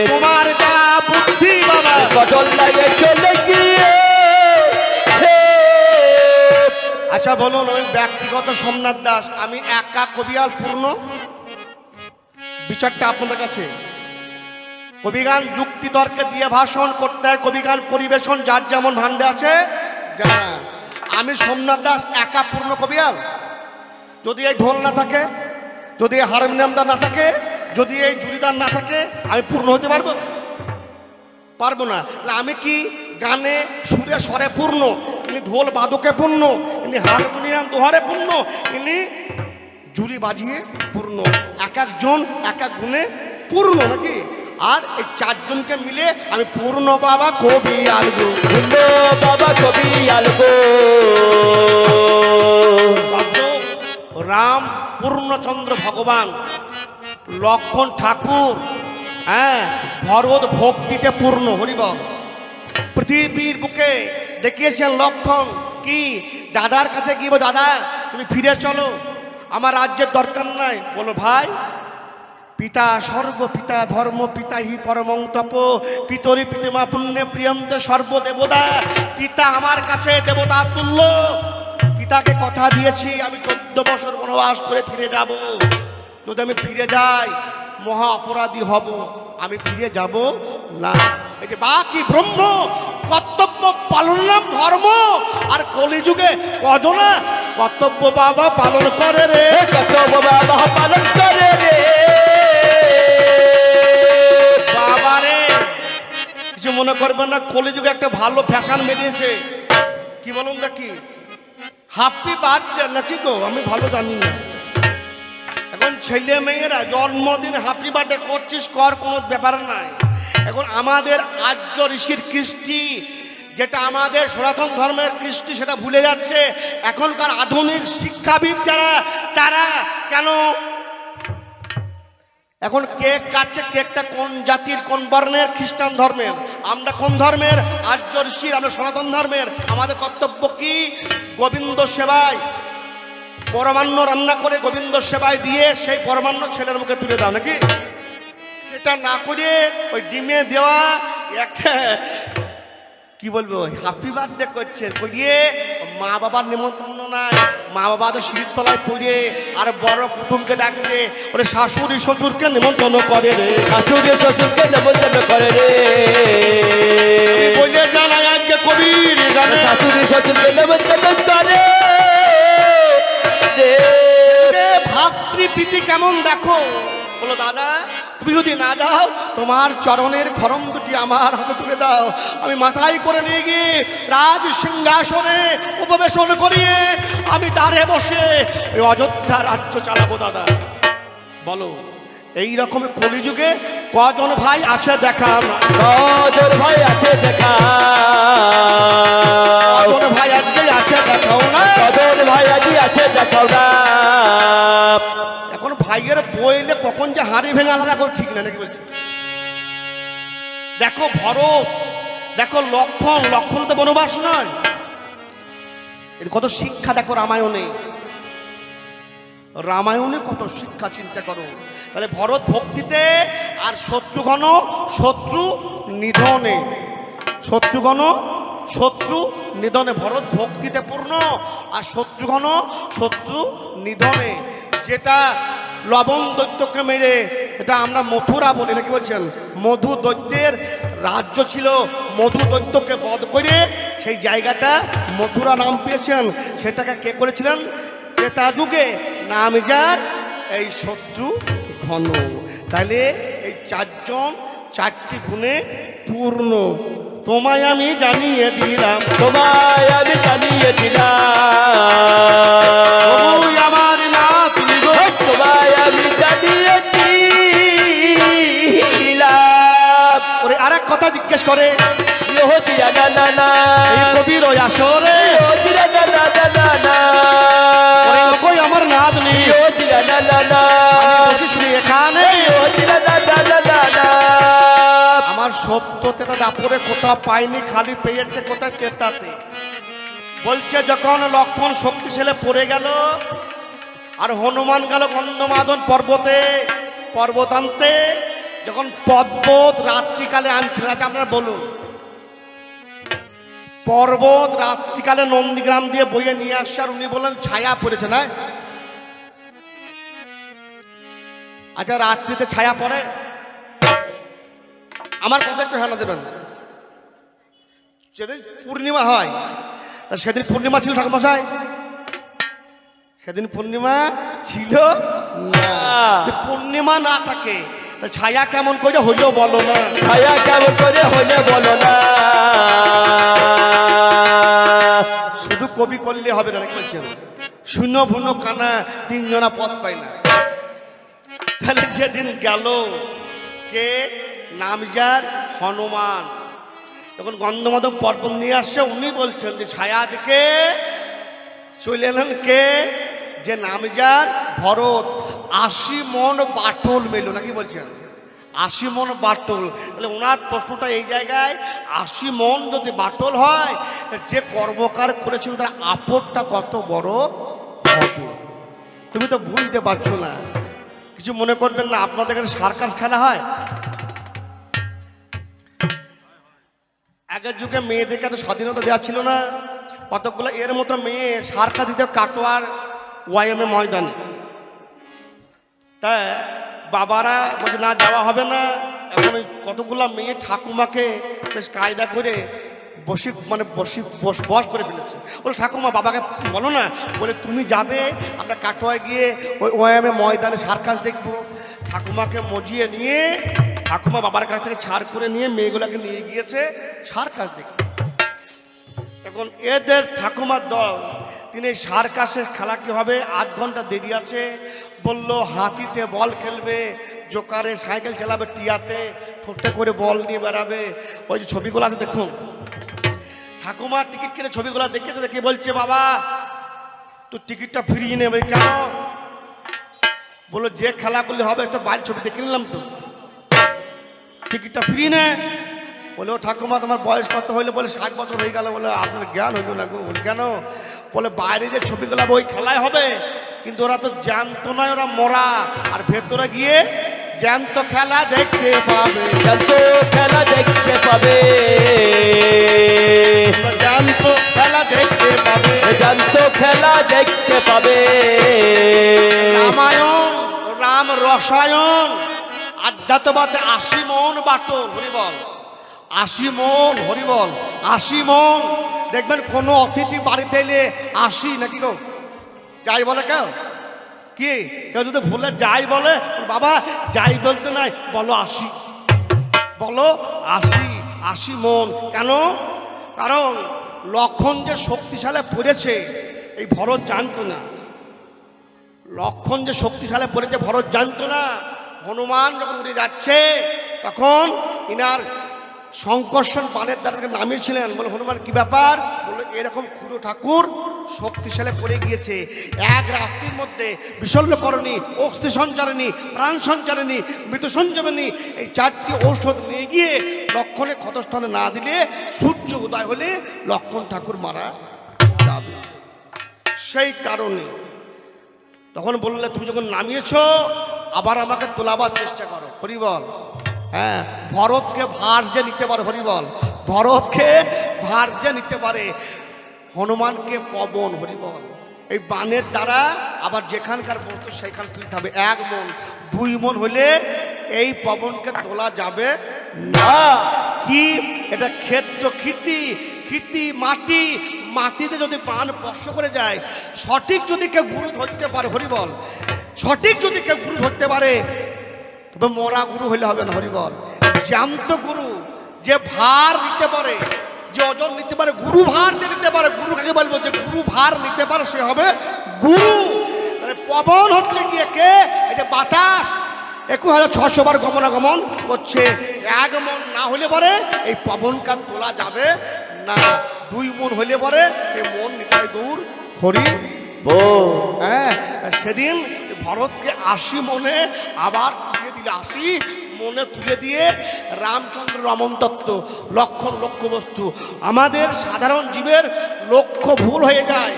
তোমার যা বুদ্ধি বাবা, পটল ডাঙায় চলে গিয়েছে। আচ্ছা বলুন, আমি ব্যক্তিগত সোমনাথ দাস, আমি একা কবিয়াল পূর্ণ? বিচারটা আপনাদের কাছে। কবিগান যুক্তি তর্কে দিয়ে ভাষণ করতে হয়, কবিগান পরিবেশন যার যেমন ভান্ডে আছে জানা। আমি সোমনাথ দাস একা পূর্ণ কবিয়াল? যদি এই ঢোল না থাকে, যদি এই হারমোনিয়ামটা না থাকে, যদি এই জুড়িদার না থাকে, আমি পূর্ণ হতে পারবো? পারবো না। আমি কি গানে সুরে স্বরে পূর্ণ? ইনি ঢোল বাদকে পূর্ণ, ইনি হারমোনিয়াম দোহারে পূর্ণ, ইনি জুড়ি বাজিয়ে পূর্ণ। এক একজন এক এক গুণে পূর্ণ নাকি? আর এই চারজনকে মিলে আমি পূর্ণ বাবা কবি আলগো, পূর্ণ বাবা কবি আলগো। রাম পূর্ণচন্দ্র ভগবান, লক্ষণ ঠাকুর, হ্যাঁ, ভরত ভক্তিতে পূর্ণ, হরিবল। পৃথিবীর বুকে দেখিয়েছেন লক্ষণ কি? দাদার কাছে গিয়ে দাদা তুমি ফিরে চলো, আমার রাজ্যের দরকার নাই। বলো ভাই, পিতা স্বর্গ পিতা ধর্ম পিতা হি পরমং তপ, পিতরি পিতামা পুণ্যে প্রিয়ন্তে সর্বদেবতা। পিতা আমার কাছে দেবতা তুল্য, পিতাকে কথা দিয়েছি আমি 14 বছর বনবাস করে ফিরে যাব। যদি আমি ফিরে যাই মহা অপরাধী হব, আমি ফিরে যাব না। এই যে বাকি ব্রহ্ম কর্তব্য পালন নাম ধর্ম, আর কলিযুগে কজনা কর্তব্য বাবা পালন করে রে, কর্তব্য বাবা পালন করে রে। বাবা রে, কিছু মনে করবেন না, কলিযুগে একটা ভালো ফ্যাশন বেরিয়েছে, কি বলুন দেখি, হ্যাপি বার্থডে নাকি গো? আমি ভালো জানি না। এখন ছেলে মেয়েরা জন্মদিন হ্যাপি বার্থডে করছিস, কর, কোনো ব্যাপার নাই। এখন আমাদের আর্য ঋষির কৃষ্টি, যেটা আমাদের সনাতন ধর্মের কৃষ্টি, সেটা ভুলে যাচ্ছে এখনকার আধুনিক শিক্ষাবিদ যারা, তারা কেন এখন কেক কাটছে? কেকটা কোন জাতির, কোন বর্ণের? খ্রিস্টান ধর্মের। আমরা কোন ধর্মের? আর্য ঋষির, আমরা সনাতন ধর্মের। আমাদের কর্তব্য কি? গোবিন্দ সেবায় পরমান্ন রান্না করে গোবিন্দ সেবায় দিয়ে সেই পরমান্ন ছেলের মুখে তুলে দাও নাকি? এটা না করে ওই ডিমে দেওয়া একটা কি বলবো হ্যাপি বার্থডে করছে, করিয়ে মা বাবার নিমন্ত্রণ নাই, মা বাবা তো সিঁড়ির তলায় পড়ে আর বড় কুটুমকে ডাকছে, ওরে শাশুড়ি শ্বশুরকে নিমন্ত্রণ করে রে, শাশুড়ি শ্বশুরকে নিমন্ত্রণ করে রে। বলে জানাই আজকে কবির গানে, শাশুড়ি শ্বশুরকে নিমন্ত্রণ করে রে। ভাতৃপ্রীতি কেমন দেখো। বলো দাদা তুমি যদি না যাও, তোমার চরণের খরম দুটি আমার হাতে তুলে দাও, আমি মাথায় করে নিয়ে গিয়ে রাজ সিংহাসনে উপবেশন করিয়ে আমি দ্বারে বসে ওই অযোধ্যা রাজ্য চালাবো দাদা। বলো এই রকম কলিযুগে কজন ভাই আছে দেখা? কজন ভাই আছে দেখা? কজন ভাই আজকে আছে দেখাও না? কজন ভাই আজকে আছে দেখাও না? এখন ভাইয়ের বইলে কখন যে হাড়ি ভেঙে আলাদা করে ঠিক না নাকি বলছি? দেখো ভরত, দেখো লক্ষণ, লক্ষণ তো বনবাস নয়, কত শিক্ষা দেখো রামায়ণে, রামায়ণে কত শিক্ষা চিন্তা করো। তাহলে ভরত ভক্তিতে, আর শত্রুঘ্ন শত্রু নিধনে, শত্রুঘ্ন শত্রু নিধনে। ভরত ভক্তিতে পূর্ণ আর শত্রুঘ্ন শত্রু নিধনে। যেটা লবণ দৈত্যকে মেরে, এটা আমরা মথুরা বলি নাকি বলছেন, মধু দৈত্যের রাজ্য ছিল, মধু দৈত্যকে বধ করে সেই জায়গাটা মথুরা নাম পেয়েছেন। সেটাকে কে করেছিলেন? কে ত্রেতা যুগে নাম যার এই শত্রু ঘন। তাহলে এই চারজন চারটি গুণে পূর্ণ। তোমায় আমি জানিয়ে দিলাম, তোমায় আমি জানিয়ে দিলাম, ওই আমার না তুমি গো, তোমায় আমি জানিয়ে দিলাম। ওরে আরেক কথা জিজ্ঞেস করে ইহদিরা না না না, এই কবির ওই আসরে, ইহদিরা না না না না না, ওরে ওগোই আমার নাতনি, ইহদিরা না না না, আমি বসে শুনি এখানে, ইহদিরা না না না না না। আমার সত্য তেতা দাপরে কোথাও পাইনি, খালি পেয়েছে কোথায় তেতাতে। বলছে যখন লক্ষণ শক্তিশালে পড়ে গেল আর হনুমান গেল গন্ধমাদন পর্বতে, পর্বতান্তে যখন পর্বত রাত্রিকালে আনছিলেন। আচ্ছা আপনারা বলুন, পর্বত রাত্রিকালে নন্দীগ্রাম দিয়ে বইয়ে নিয়ে আসছে আর উনি বললেন ছায়া পড়েছে না? আচ্ছা রাত্রিতে ছায়া পড়ে? আমার কথা একটু হ্যাঁ দেবেন। যেদিন পূর্ণিমা হয়, সেদিন পূর্ণিমা ছিল ঠাকুরমশাই? সেদিন পূর্ণিমা ছিল না। পূর্ণিমা না থাকে ছায়া কেমন করে হইল বলো না? ছায়া কেমন করে হলে বলো না। শুধু কবি করলে হবে না, বলছেন শূন্য ভুনো কানা তিনজনা পথ পায় না। তাহলে যেদিন গেল কে নামজার হনুমান, যখন গন্ধমাদন পর্বত নিয়ে আসছে উনি বলছেন যে ছায়া দিকে চলে এলেন কে? যে নামজার ভরত। ৮০ মন বাটল মেলো নাকি বলছেন? ৮০ মন বাটল। তাহলে ওনার প্রশ্নটা এই জায়গায়, ৮০ মন যদি বাটল হয় যে কর্মকার করেছিল তার আপদটা কত বড় হবে। তুমি তো বুঝতে পারছো না। কিছু মনে করবেন না, আপনাদের এখানে সার্কাস খেলা হয়। আগের যুগে মেয়েদেরকে এত স্বাধীনতা দেওয়া ছিল না। কতগুলো এর মতো মেয়ে সার্কাস দিতে কাটোয়ার ওয়াইএমএ ময়দানে। তা বাবারা বলছে না যাওয়া হবে না। এখন ওই কতগুলো মেয়ে ঠাকুমাকে বেশ কায়দা করে বস করে ফেলেছে। বলে ঠাকুমা বাবাকে বলো না, বলে তুমি যাবে, আমরা কাটোয়ায় গিয়ে ওই ওয়াইএমএ ময়দানে সার্কাস দেখবো। ঠাকুমাকে মজিয়ে নিয়ে ঠাকুমা বাবার কাছ থেকে ছাড় করে নিয়ে মেয়েগুলোকে নিয়ে গিয়েছে সার্কাস দেখতে। এখন এদের ঠাকুমার দল, তিনি সার্কাসের খেলা কি হবে, ৮ ঘন্টা দেরি আছে। বলল হাতিতে বল খেলবে, জোকারে সাইকেল চালাবে, টিয়াতে ঠোঁটে করে বল নিয়ে বেড়াবে। ওই যে ছবিগুলো আছে দেখুন, ঠাকুমার টিকিট কিনে ছবিগুলো দেখেছে, দেখে বলছে বাবা তুই টিকিটটা ফিরিয়ে নেবে কেন? বললো যে খেলাগুলি হবে তো বাইরের ছবি দেখে নিলাম, তো টিকিটটা ফিরিয়ে নে। বলে ও ঠাকুমা তোমার বয়স কত হইলো? বলে 60 বছর হয়ে গেল। বলে আপনার জ্ঞান হইল না গো। কেন? বলে বাইরে যে ছবিগুলো ওই খেলায় হবে, কিন্তু ওরা তো জ্যান্ত নয়, ওরা মরা। আর ভেতরে গিয়ে জ্যান্ত খেলা দেখতে পাবে, জ্যান্ত খেলা দেখতে পাবে, জ্যান্ত খেলা দেখতে পাবে, জ্যান্ত খেলা দেখতে পাবে। রামায়ণ রাম রসায়ন আধ্যাত্মবাদে ৮০ মন বাটো হরিবল, ৮০ মন হরিবল, ৮০ মন। দেখবেন কোনো অতিথি বাড়িতে এলে ৮০ নাকি গো যাই বলে কেউ? কি কেউ যদি ভুলে যাই বলে, বাবা যাই বলতে নাই, বলো ৮০, বলো ৮০, ৮০ মন। কেন? কারণ লক্ষণ যে শক্তিশালী পড়েছে এই ভরত জানতো না। লক্ষণ যে শক্তিশালী পড়েছে ভরত জানতো না। হনুমান যখন উড়ে যাচ্ছে তখন ইনার শঙ্কর্ষণ বাণের দ্বারা তাকে নামিয়েছিলেন। বলে হনুমান কি ব্যাপার? বলে এরকম খুড়ো ঠাকুর শক্তিশালী পড়ে গিয়েছে, এক রাত্রির মধ্যে বিশল্যকরণী, অস্থি সঞ্চারণী, প্রাণ সঞ্চারণী, মৃত্যু সঞ্জীবনী, এই 4টি ঔষধ নিয়ে গিয়ে লক্ষণে ক্ষতস্থানে না দিলে সূর্য উদয় হলে লক্ষণ ঠাকুর মারা যাবে। সেই কারণে তখন বললে তুমি যখন নামিয়েছো আবার আমাকে তোলাবার চেষ্টা করো, হরিবল। হ্যাঁ, ভরতকে ভার যে নিতে পারে, হরিবল, ভরতকে ভার যে নিতে পারে, হনুমানকে পবন, হরিবল। এই বানের দ্বারা আবার যেখানকার বস্তু সেখান তুলতে হবে। 1 মন 2 মন হলে এই পবনকে তোলা যাবে না। কি এটা? ক্ষেত্র খিতি, খিতি মাটি, মাটিতে যদি বান স্পর্শ করে যায়, সঠিক যদি কেউ গুরু ধরতে পারে, হরিবল, সঠিক যদি কেউ গুরু ধরতে পারে, তবে মরা গুরু হইলে হবে না, হরিবল। জ্যান্ত গুরু, যে ভার নিতে পারে, যে ওজন নিতে পারে, গুরু ভার যে নিতে পারে, গুরু কাকে বলবো, যে গুরু ভার নিতে পারে সে হবে গুরু। তাহলে পবন হচ্ছে গিয়ে কে? এই যে বাতাস 21,600 বার গমনাগমন করছে, 1 মন না হলে পরে এই পবন কাজ তোলা যাবে না। 2 মন হলে পরে এই মন নিতাই গৌর হরি বল। হ্যাঁ, সেদিন ভরতকে 80 মনে আবার তুলে দিলে, 80 মনে তুলে দিয়ে রামচন্দ্র রমন তত্ত্ব, লক্ষণ লক্ষ্য বস্তু। আমাদের সাধারণ জীবের লক্ষ্য ভুল হয়ে যায়,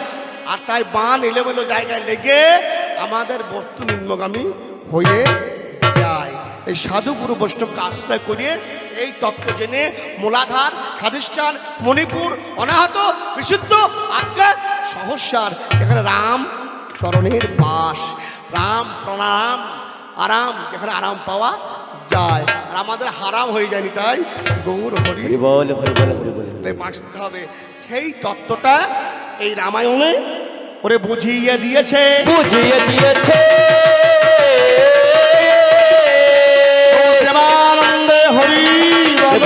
আর তাই বান এলোমেলো জায়গায় লেগে আমাদের বস্তু নিম্নগামী হয়ে যায়। এই সাধু গুরু বৈষ্ণবকে আশ্রয় করিয়ে এই তত্ত্ব জেনে মূলাধার, স্বাধিষ্ঠান, মণিপুর, অনাহত, বিশুদ্ধ, আজ্ঞা, সহস্যার, এখানে রাম চরণের বাস, রাম প্রণাম, আরাম, যেখানে আরাম পাওয়া যায়, আর আমাদের হারাম হয়ে যায়নি, তাই গৌর হরি হরি বল, হরি বল, হরি বল। বাঁচতে হবে। সেই তত্ত্বটা এই রামায়ণে ওরে বুঝিয়ে দিয়েছে, বুঝিয়ে দিয়েছে প্রেমানন্দে হরি বল।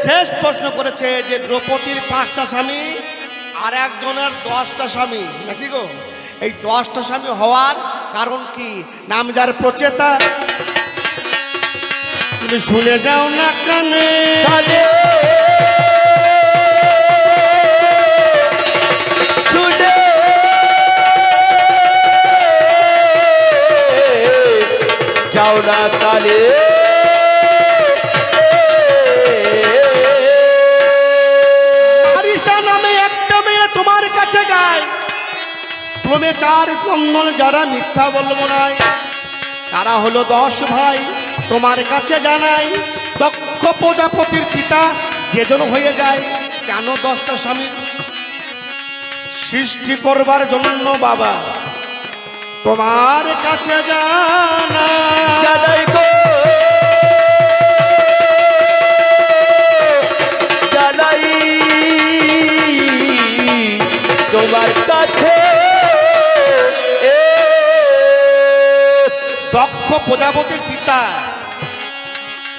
শেষ প্রশ্ন করেছে যে দ্রৌপদীর 5টা স্বামী আর একজনের 10টা স্বামী, নাকি গো? এই 10টা স্বামী হওয়ার কারণ কি? নাম যার প্রচেতা, তুমি শুনে যাও না কানে, শুনে যাও না কানে। আরিশা নামে একটা মেয়ে তোমার কাছে গায়, ক্রমে 4 বন্ধন, যারা মিথ্যা বলবো নাই, তারা হলো 10 ভাই, তোমার কাছে জানাই। দক্ষ প্রজাপতির পিতা যেজন হয়ে যায়, কেন 10টা স্বামী? সৃষ্টি করবার জন্য বাবা তোমার কাছে জানাই। জানাই গো, জানাই তোমার কাছে। দক্ষ প্রজাপতির পিতা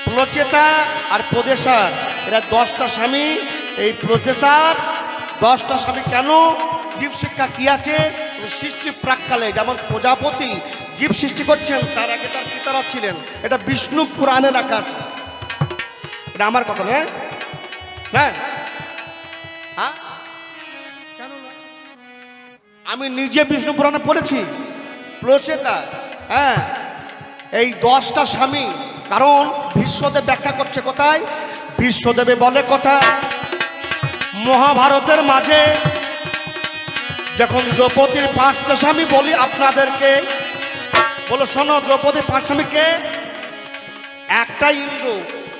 প্রচেতা আর প্রদেশার, এরা 10টা স্বামী। এই প্রচেতার 10টা স্বামী কেন? জীব শিক্ষা কি আছে? সৃষ্টি প্রাককালে যেমন প্রজাপতি জীব সৃষ্টি করছেন, তার আগে তার পিতারা ছিলেন। এটা বিষ্ণু পুরাণের আকাশ, এটা আমার কথা নয়। হ্যাঁ, কেন না? আমি নিজে বিষ্ণু পুরাণে পড়েছি। প্রচেতা, হ্যাঁ, এই 10টা স্বামী, কারণ বিশ্বদেব ব্যাখ্যা করছে কোথায়? বিশ্বদেবে বলে কথা মহাভারতের মাঝে, যখন দ্রৌপদীর 5টা স্বামী বলি আপনাদেরকে, বলো শোনো, দ্রৌপদীর 5 স্বামীকে একটা ইন্দ্র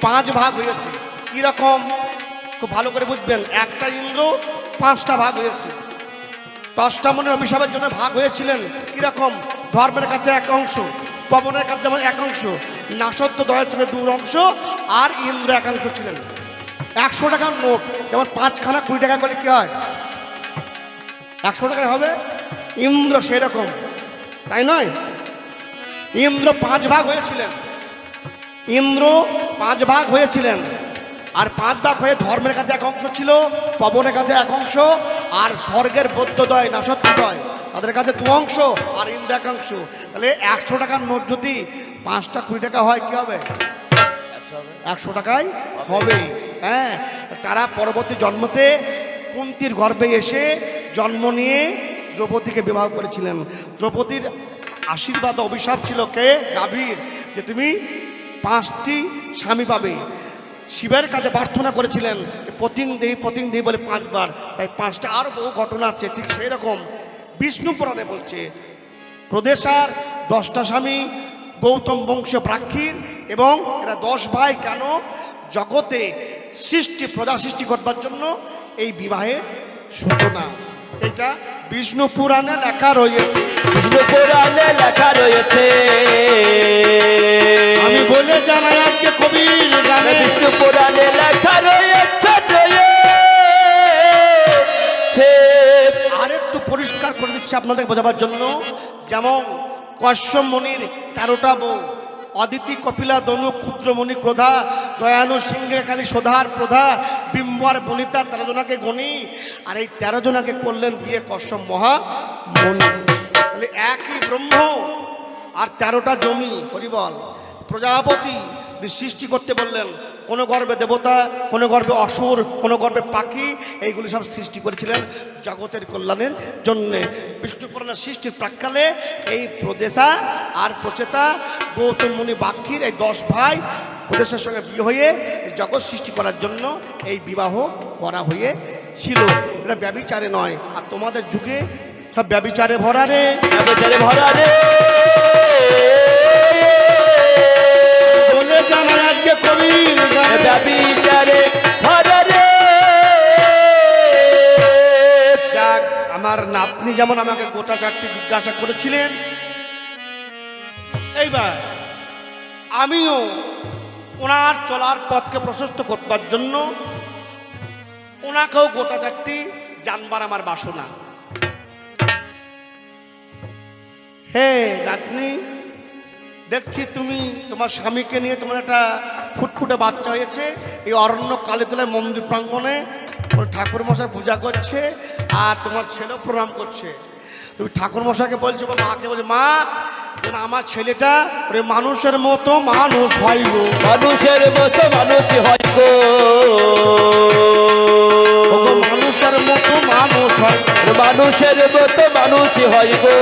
5 ভাগ হয়েছে। কিরকম? খুব ভালো করে বুঝবেন। একটা ইন্দ্র 5টা ভাগ হয়েছে। 10টা মনের অভিশাপের জন্য ভাগ হয়েছিলেন। কিরকম? ধর্মের কাছে 1 অংশ, পবনের কাছে যেমন 1 অংশ, নাসত্য দয়ের থেকে 2 অংশ, আর ইন্দ্র 1 অংশ ছিলেন। 100 টাকার নোট যেমন 5খানা 20 টাকা করে কি হয়? 100 টাকায় হবে। ইন্দ্র সেরকম, তাই নয়? ইন্দ্র 5 ভাগ হয়েছিলেন। ইন্দ্র 5 ভাগ হয়েছিলেন, আর 5 ভাগ হয়ে ধর্মের কাছে 1 অংশ ছিল, পবনের কাছে 1 অংশ, আর স্বর্গের বৌদ্ধদয়, নাসত্যদয়, তাদের কাছে 2 অংশ, আর ইন্দ্র 1 অংশ। তাহলে 100 টাকার নোট যদি 5টা 20 টাকা হয়, কি হবে? 100 টাকায় হবে। হ্যাঁ, তারা পরবর্তী জন্মতে কুন্তির গর্ভে এসে জন্ম নিয়ে দ্রৌপদীকে বিবাহ করেছিলেন। দ্রৌপদীর আশীর্বাদ অভিশাপ ছিল কে? গাভীর, যে তুমি 5টি স্বামী পাবে। শিবের কাছে প্রার্থনা করেছিলেন পতিং দেহি বলে 5 বার, তাই 5টা। আরও বহু ঘটনা আছে। ঠিক সেই রকম বিষ্ণু পুরাণে বলছে প্রদেশার 10টা স্বামী, গৌতম বংশ প্রাক্ষীর, এবং এরা 10 ভাই। কেন? জগতে সৃষ্টি, প্রজা সৃষ্টি করবার জন্য এই বিবাহের সূচনা। এটা বিষ্ণু পুরাণে লেখা রয়েছে। বিষ্ণু পুরাণে লেখা রয়েছে। আমি বলে জানাই আজকে কবির গানে বিষ্ণু পুরাণে লেখা রয়েছে। আরেকটু পরিষ্কার করে দিচ্ছি আপনাদের বোঝাবার জন্য। যেমন কশ্যপ মুনির 13টা বউ, অদিতি কপিলা দনু ক্ষুদ্রমণি ক্রোধা দয়ানু সিংহে কালী সোধার প্রধা বিম্বর বনিতা 13 জনাকে গণি, আর এই 13 জনাকে করলেন বিয়ে কশ্যপ মহামুনি। তাহলে একই ব্রহ্ম আর 13টা জমি হরিবল প্রজাপতি সৃষ্টি করতে বললেন। কোনো গর্বে দেবতা, কোনো গর্বে অসুর, কোনো গর্বে পাখি, এইগুলি সব সৃষ্টি করেছিলেন জগতের কল্যাণের জন্যে। বিষ্ণু পুরাণের সৃষ্টির প্রাক্কালে এই প্রদেশা আর প্রচেতা গৌতম মুনি বাক্ষীর এই 10 ভাই প্রদেশের সঙ্গে বিয়ে হয়ে জগৎ সৃষ্টি করার জন্য এই বিবাহ করা হয়েছিল। এটা ব্যভিচারে নয়। আর তোমাদের যুগে সব ব্যভিচারে ভরা রে, ব্যভিচারে ভরা রে। বলে জানাই আজকে কবির গানে ব্যভিচারে ভরা রে। যাক, আমার নাতনি যেমন আমাকে গোটা 4টি জিজ্ঞাসা করেছিলেন, এইবার আমিও ওনার চলার পথকে প্রশস্ত করবার জন্য ওনাকেও গোটা 4টি জানবার আমার বাসনা। হে নাতনি, দেখছি তুমি তোমার স্বামীকে নিয়ে তোমার একটা ফুটফুটে বাচ্চা হয়েছে। এই অরণ্য কালীতলায় মন্দির প্রাঙ্গণে ঠাকুর মশাই পূজা করছে, আর তোমার ছেলেও প্রণাম করছে। তুমি ঠাকুর মশাইকে বলছো বা মাকে বলছো, মা যেন আমার ছেলেটা ওরে মানুষের মতো মানুষ হয় গো, মানুষের মতো মানুষ হয় গো, মানুষের মতো মানুষ হয়, মানুষের মতো মানুষ হয় গো।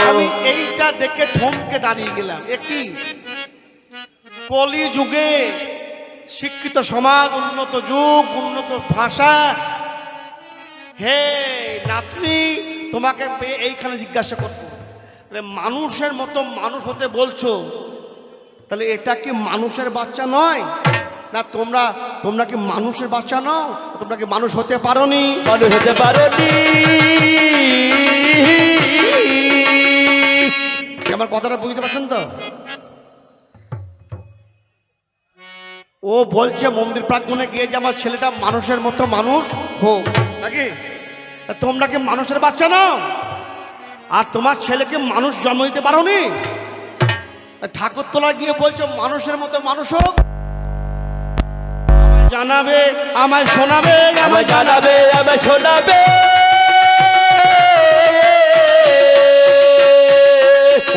আমি এইটা দেখে থমকে দাঁড়িয়ে গেলাম। একই কলি যুগে শিক্ষিত সমাজ, উন্নত যুগ, উন্নত ভাষা, হে নাতনি তোমাকে পেয়ে এইখানে জিজ্ঞাসা করবো, মানুষের মতো মানুষ হতে বলছো, তাহলে এটা কি মানুষের বাচ্চা নয়? না তোমরা কি মানুষের বাচ্চা নও? তোমরা কি মানুষ হতে পারোনি? মানুষ হতে পারোনি। আমার কথাটা বুঝতে পারছেন তো? ও বলছে মন্দির প্রাঙ্গণে গিয়ে যে আমার ছেলেটা মানুষের মতো মানুষ হোক, নাকি? তোমরা কি মানুষের বাচ্চা নাও? আর তোমার ছেলেকে মানুষ জন্ম দিতে পারোনি? ঠাকুরতলা গিয়ে বলছো মানুষের মতো মানুষ হোক। জানাবে, আমায় শোনাবে, আমায় জানাবে, আমায় শোনাবে।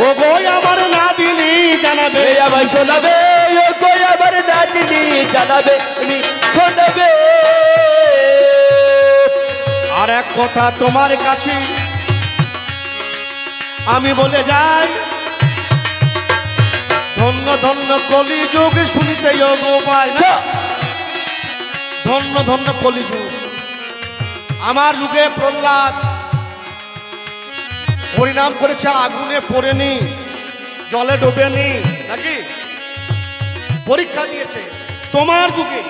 ও গো আমার না দিলি জানাবে, আমায় শোনাবে। ও গো আমার না দিলি জানাবে, তুমি শোনাবে। আর এক কথা তোমার কাছে আমি বলে যাই, ধন্য ধন্য কলিযুগ শুনিতে গো পায় না। ধন্য ধন্য কলিযুগ। আমার যুগে প্রহ্লাদ হরিনাম করেছে, আগুনে পড়েনি, জলে ডোবেনি, নাকি? পরীক্ষা দিয়েছে। তোমার যুগে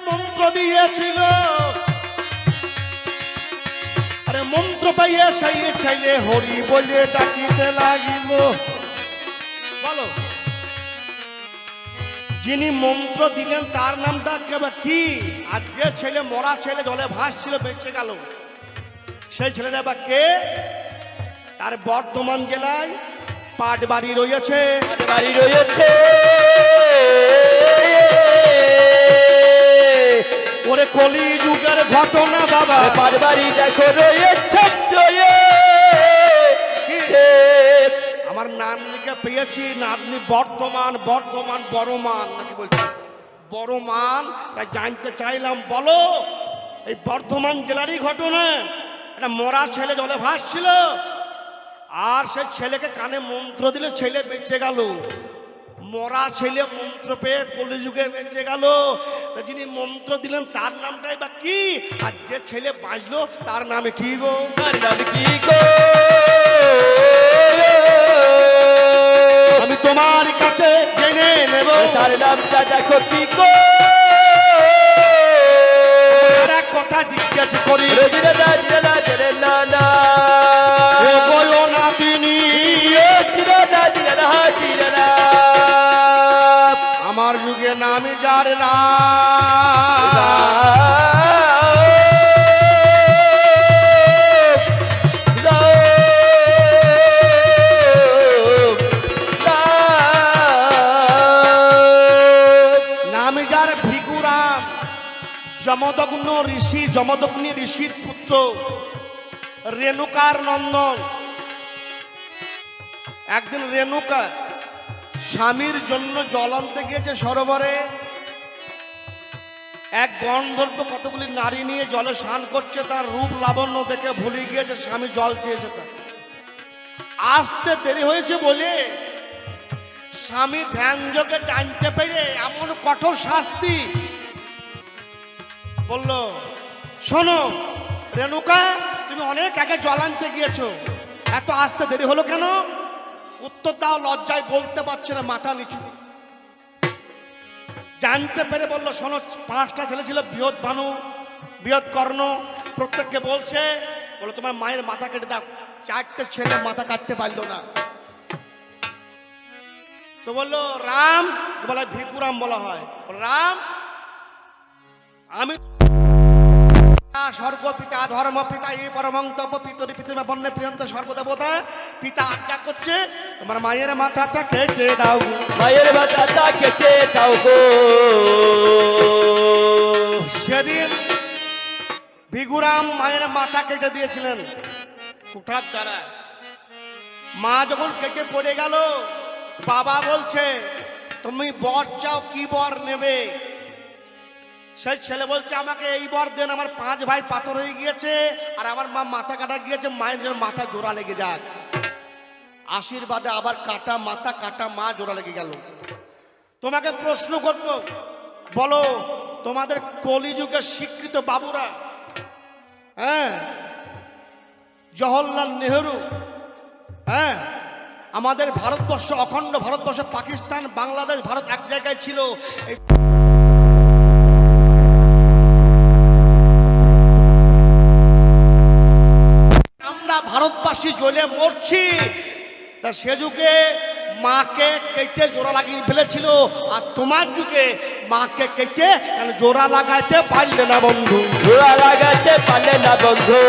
মন্ত্র দিয়েছিল, আরে মন্ত্র পাইয়ে সেই ছেলে হরি বলে ডাকিতে লাগিল। বলো, যিনি মন্ত্র দিলেন তার নামটা কি? আর যে ছেলে, মরা ছেলে জলে ভাসছিল, বেঁচে গেল, সেই ছেলেটা বা কে? তার বর্ধমান জেলায় পাটবাড়ি রয়েছে। পাটবাড়ি রয়েছে। ওরে কলি যুগের ঘটনা বাবা, পাটবাড়ি দেখো রয়েছে। আমার নাম লিখে পেয়েছি, নাতনি বর্ধমান, বর্ধমান বড়মান নাকি বলছি? বড়মান। তাই জানতে চাইলাম, বলো এই বর্ধমান জেলারই ঘটনা। একটা মরা ছেলে জলে ভাসছিল, আর সে ছেলেকে কানে মন্ত্র দিলে ছেলে বেঁচে গেল। মরা ছেলে মন্ত্র পেয়ে কলিযুগে বেঁচে গেল। তা যিনি মন্ত্র দিলেন তার নামটাই বা কি, আর যে ছেলে বাঁচলো তার নামে কি গো? তার নাম কি গো? আমি তোমার কাছে জেনে নেব। তার নামটা দেখো কি গো? আর এক কথা জিজ্ঞাসা করি, রোজিনা না জিনা জেনে না না ও গো নাতিনী, জিনা না জিনা না জিনা না আমার যুগে নামে যার রাম। নামে যার ভিগুরাম, যমদগ্ন ঋষি, যমদগ্নি ঋষির পুত্র, রেণুকার নন্দন। একদিন রেণুকা স্বামীর জন্য জল আনতে গিয়েছে সরোবরে। এক গন্ধর্ব কতগুলি নারী নিয়ে জলে স্নান করছে, তার রূপ লাবণ্য দেখে ভুলে গিয়েছে স্বামী জল চেয়েছে। তার আসতে দেরি হয়েছে বলে স্বামী ধ্যান যোগে জানতে পেরে এমন কঠোর শাস্তি বলল, শোনো রেণুকা, তুমি অনেক আগে জল আনতে গিয়েছো, এত আসতে দেরি হলো কেন? উত্তর দাও। লজ্জায় বলতে পারছে না, মাথা নিচু। জানতে পেরে বললো, শোনো, 5টা ছেলে ছিল, বৃহৎ ভানু, বৃহৎ কর্ণ, প্রত্যেককে বলছে, বলো তোমার মায়ের মাথা কেটে দাও। 4টে ছেলে মাথা কাটতে পারলো না। তো বললো রাম, বলা ভিকুরাম বলা হয়, রাম আমি স্বর্গ পিতা ধর্ম পিতা এই পরমন্তব্য পিতরি পিতৃমা বন্যে প্রিয়ন্ত সর্বদেবতা, পিতা আজ্ঞা করছে তোমার মায়ের মাথাটা কেটে দাও। মায়ের মাথাটা কেটে দাও গো। সেদিন ভিগুরাম মায়ের মাথা কেটে দিয়েছিলেন কুঠার দ্বারা। মা যখন কেটে পড়ে গেল, বাবা বলছে তুমি বর চাও, কি বর নেবে? সেই ছেলে বলছে আমাকে এই বর দেন, আমার 5 ভাই পাথর হয়ে গিয়েছে, আর আমার মা মাথা কাটা গিয়েছে, মায়ের জন্য মাথা জোড়া লেগে যাক। আশীর্বাদে আবার কাটা মাথা, কাটা মা, জোড়া লেগে গেল। তোমাকে প্রশ্ন করব, বলো তোমাদের কলিযুগের শিক্ষিত বাবুরা, হ্যাঁ, জওহরলাল নেহরু, হ্যাঁ, আমাদের ভারতবর্ষ, অখণ্ড ভারতবর্ষ, পাকিস্তান, বাংলাদেশ, ভারত এক জায়গায় ছিল। আমরা ভারতবাসী জ্বলে মরছি, তা সে যুগে মাকে কেটে জোড়া লাগিয়ে ফেলেছিল, আর তোমার যুগে মাকে কেটে জোড়া লাগাইতে পারলে না বন্ধু। জোড়া লাগাইতে পারলে না বন্ধু।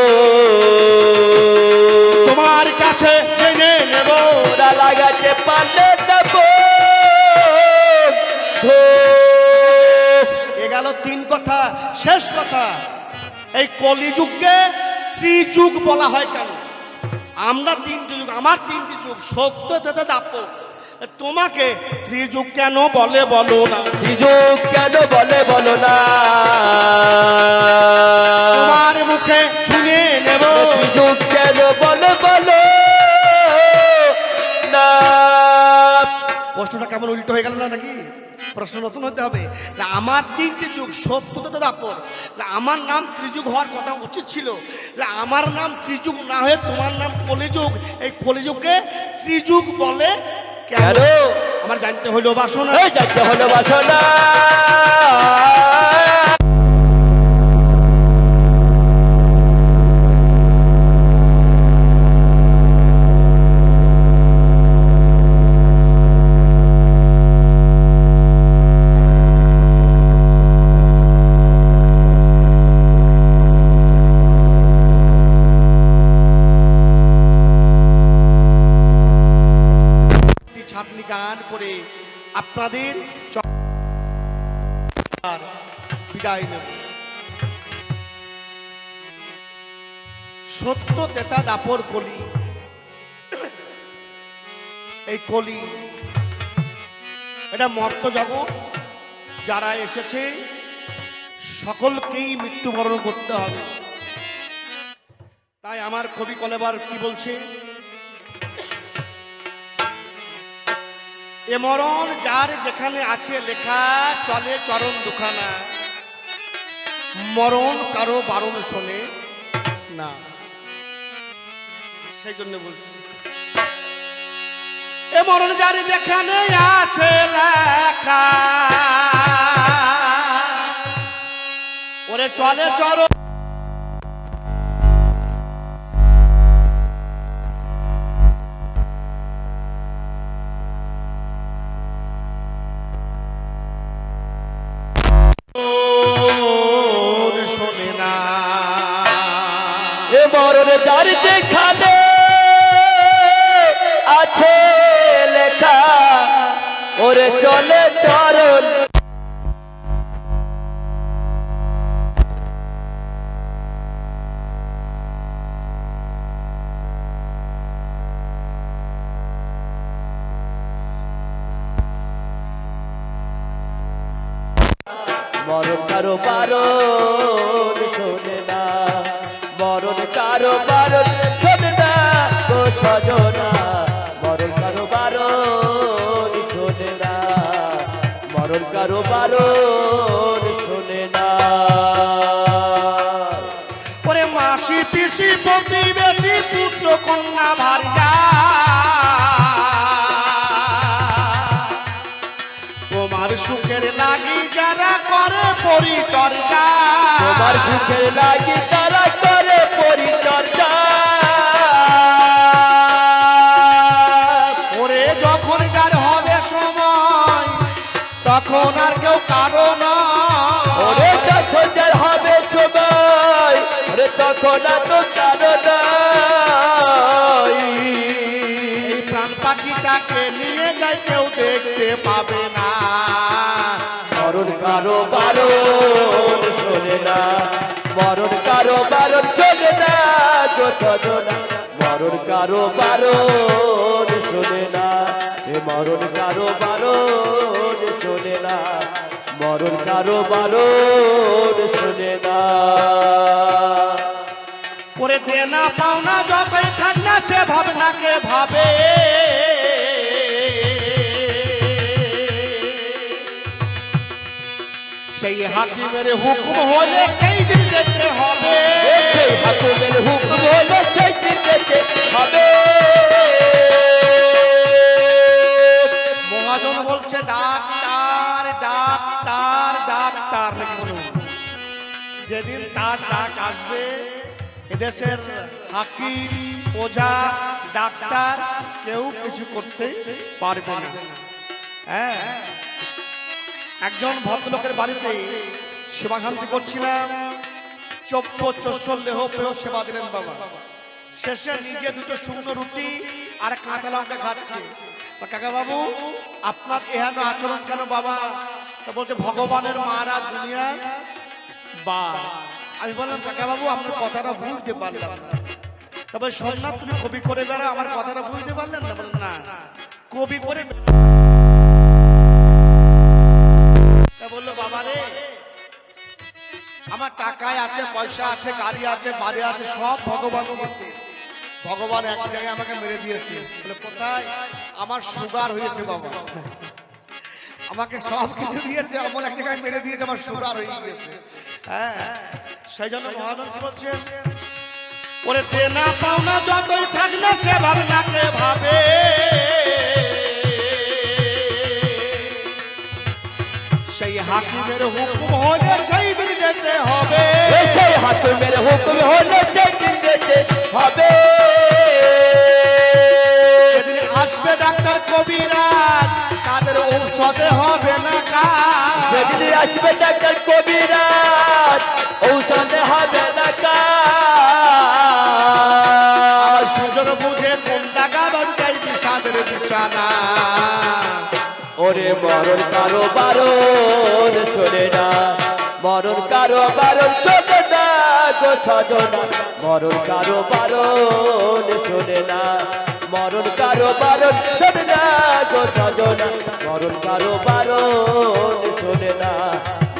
তোমার কাছে জেনে নেব, জোড়া লাগাইতে পারলে না বন্ধু। এ গেল 3 কথা। শেষ কথা, এই কলিযুগকে ত্রিযুগ বলা হয় কেন? আমরা 3টি যুগ, আমার 3টি যুগ, সত্য তেতে দাপক। তোমাকে ত্রিযুগ কেন বলে বলো না? ত্রিযুগ কেন বলে বলো না? তোমার মুখে শুনে নেব, ত্রিযুগ কেন বলে বলো না? প্রশ্নটা কেমন উল্টো হয়ে গেল না নাকি? প্রশ্ন নতুন হতে হবে। না, আমার 3টি যুগ, সত্যতে দাপর, আমার নাম ত্রিযুগ হওয়ার কথা উচিত ছিল। আমার নাম ত্রিযুগ না হয়ে তোমার নাম কলিযুগ। এই কলিযুগকে ত্রিযুগ বলে কেন? আমার জানতে হলো বাসনা। জানতে হলো বাসনা। ছাটনি গান করে আপনাদের বিদায় নেব। সত্য তেতা দাপর কলি, এই কলি এটা মর্ত জগৎ। যারা এসেছে সকলকেই মৃত্যুবরণ করতে হবে। তাই আমার কবি কলেবার কি বলছে, এ মরণ যার যেখানে আছে লেখা, চলে চরণ দুখানা, মরণ কারো বারণ শোনে না। সেই জন্য বলছি এ মরণ যার যেখানে আছে লেখা, ওরে চলে চরণ শোনে না। এ মরণ যার যেখানে আছে লেখা, ওরে চলে চরণ মরণ কারো বারণ শোনে না, মরণ কারো বারণ শোনে না গো সজনা, মরণ কারো বারণ শোনে না, মরণ কারো বারণ শোনে না। ওরে মাসি পিসি প্রতিবেশী পুত্র কন্যা ভারিয়া, তোমার সুখের লাগি যারা করে পরিচর্যা, তোমার সুখের লাগি তারা করে পরিচর্যা। ওরে যখন যার হবে সময় তখন আর কেউ কারো না, ওরে যখন যার হবে সময়, ওরে তখন আর তো কারো নাই। এই প্রাণ পাখিটাকে নিয়ে যায় কেউ দেখতে পাবে না, মরণ কারো বারণ শোনে না, মরণ কারো বারণ শোনে না গো সজনা, মরণ কারো বারণ শোনে না, এ মরণ কারো বারণ শোনে না, মরণ কারো বারণ শোনে না। ওরে দেনা পাওনা যতই থাক না সে ভাবনাকে ভাবে, সেই হাকিমের হুকুম হলে সেই দিন যেতে হবে, সেই হাকিমের হুকুম হলে সেই দিন যেতে হবে। মহাজন বলছে ডাক্তার ডাক্তার ডাক্তার নাকি বলুন, যেদিন তার ডাক আসবে এদেশের হাকিম ওঝা ডাক্তার কেউ কিছু করতে পারবে না। হ্যাঁ, একজন ভদ্রলোকের বাড়িতে সেবা শান্তি করছিলাম, চপ্প চোষল লেহ পেহ সেবা দিলেন বাবা। শেষে নিজে দুটো শুকনো রুটি আর কাঁচা লঙ্কা খাচ্ছে। কাকা বাবু আপনার এহেন আচরণ কেন বাবা? তো বলছে ভগবানের মারা দুনিয়ার বা। আমি বললাম কাকা বাবু আপনার কথাটা বুঝতে পারলাম না। তবে সোমনাথ তুমি কবি করে বেড়া, আমার কথাটা বুঝতে পারলেন না? বললেন না, কবি করে বললো বাবা রে, আমার টাকায় আছে, পয়সা আছে, গাড়ি আছে, বাড়ি আছে, সব ভগবান দিয়েছে। ভগবান এক জায়গায় আমাকে মেরে দিয়েছে। বলে কোথায়? আমার সুগার হয়েছে বাবা। আমাকে সব কিছু দিয়েছে, এমন এক জায়গায় মেরে দিয়েছে আমার সুগার হয়ে গিয়েছে। হ্যাঁ, সেই জন্য মহাজন কি বলছেন, ওরে দেনা পাওনা যতই থাক না সে ভাবনাকে ভাবে, সেই হাকিমের হুকুম হলে সেই দিন যেতে হবে, সেই হাকিমের হুকুম হলে সেই দিন যেতে হবে। সেদিন আসবে ডাক্তার কবিরাজ, তাদের ঔষধে হবে না কাজ। সেদিন আসবে ডাক্তার কবিরাজ, ঔষধে হবে না কাজ। সুযোগ বুঝে কোন টাকা বাজাই বিষাদের বিছানা। ওরে মরণ কারো বারণ শোনে না, মরণ কারো বারণ শোনে না গো সজনা, মরণ কারো বারণ শোনে না, মরণ কারো বারণ শোনে না গো সজনা, মরণ কারো বারণ শোনে না,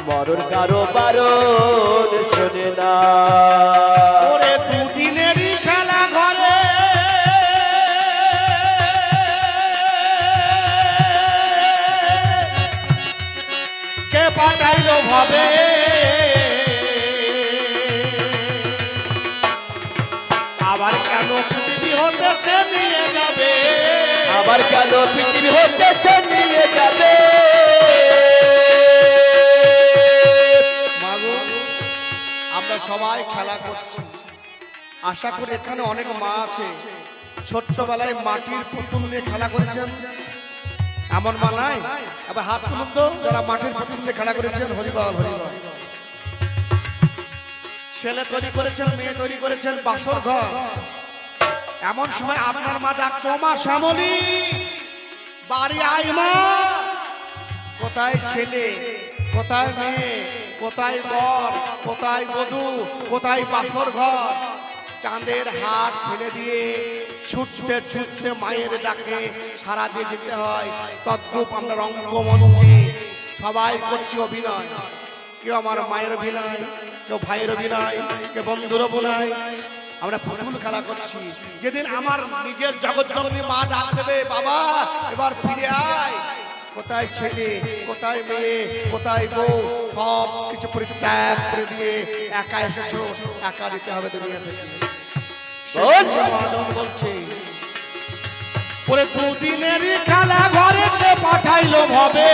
মরণ কারো বারণ শোনে না। ওরে দুদিনেরই খেলা ঘরে আবার কেন পৃথিবী হতে সে নিয়ে যাবে, আবার কেন পৃথিবী হতে সে নিয়ে যাবে। মাগো আমরা সবাই খেলা করছি, আশা করি এখানে অনেক মা আছে ছোট্টবেলায় মাটির পুতুল নিয়ে খেলা করেছেন, এমন মা নাই? আবার হাত তুলুন তো যারা মাটির পুতুল নিয়ে খেলা করেছেন। হরিবল হরিবল। ছেলে তৈরি করেছেন, মেয়ে তৈরি করেছেন, বাসর ঘর। এমন সময় আপনার মা ডাকছো, মা শ্যামলী বাড়ি আয় মা। কোথায় ছেলে, কোথায় মেয়ে, কোথায় বর, কোথায় বধূ, কোথায় বাসর ঘর? চাঁদের হাট ফেলে দিয়ে ছুটতে ছুটতে মায়ের ডাকে সারা দিয়ে যেতে হয়। তদ্রূপ আমরা রঙ্গমঞ্চে সবাই করছি অভিনয়। কেউ আমার মায়ের অভিনয়, কেউ ভাইয়ের অভিনয়, কেউ বন্ধুর অভিনয়। আমরা পুতুল খেলা করছি। যেদিন আমার নিজের জগৎজননী মা ডাক দেবে, বাবা এবার ফিরে আয়, কোথায় ছেলে, কোথায় মেয়ে, কোথায় বউ, সব কিছু পরিত্যাগ করে দিয়ে একা এসেছো, একা দিতে হবে দুনিয়া থেকে। বলছে ওরে দুদিনেরই খেলা ঘরেতে পাঠাইলো ভবে,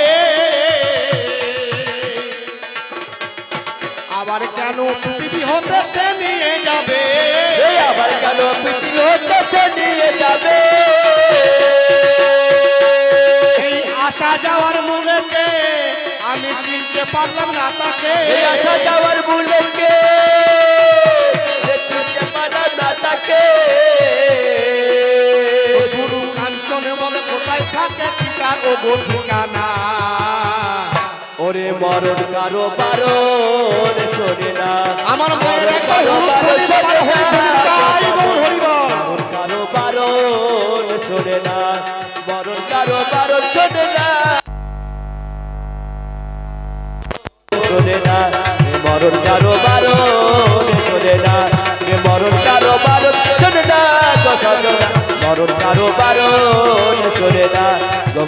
আবার কেন পৃথিবী হতে সে নিয়ে যাবে, আবার কেন পৃথিবী হতে সে নিয়ে যাবে। এই আসা যাওয়ার মূলেতে আমি চিনতে পারলাম না তাকে, এই আসা যাওয়ার মূলেতে চিনতে পারলাম না তাকে। গুরু কাঞ্চনে বলে কোথায় থাকে ঠিকার ও গো ঠিকানা। ওরে মরণ কারো বারণ শোনে না, আমার মায়ের একবার হলুদ ধরে বাবার হয়ে ধরে গৌর হরিবল। মরণ কারো বারণ শোনে না, মরণ কারো বারণ শোনে না, শোনে না, মরণ কারো বারণ শোনে না, মরণ কারো বারণ শোনে না, মরণ কারো বারণ শোনে না,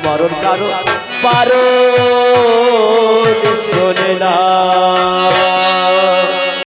মরণ কারো বারণ শোনে না।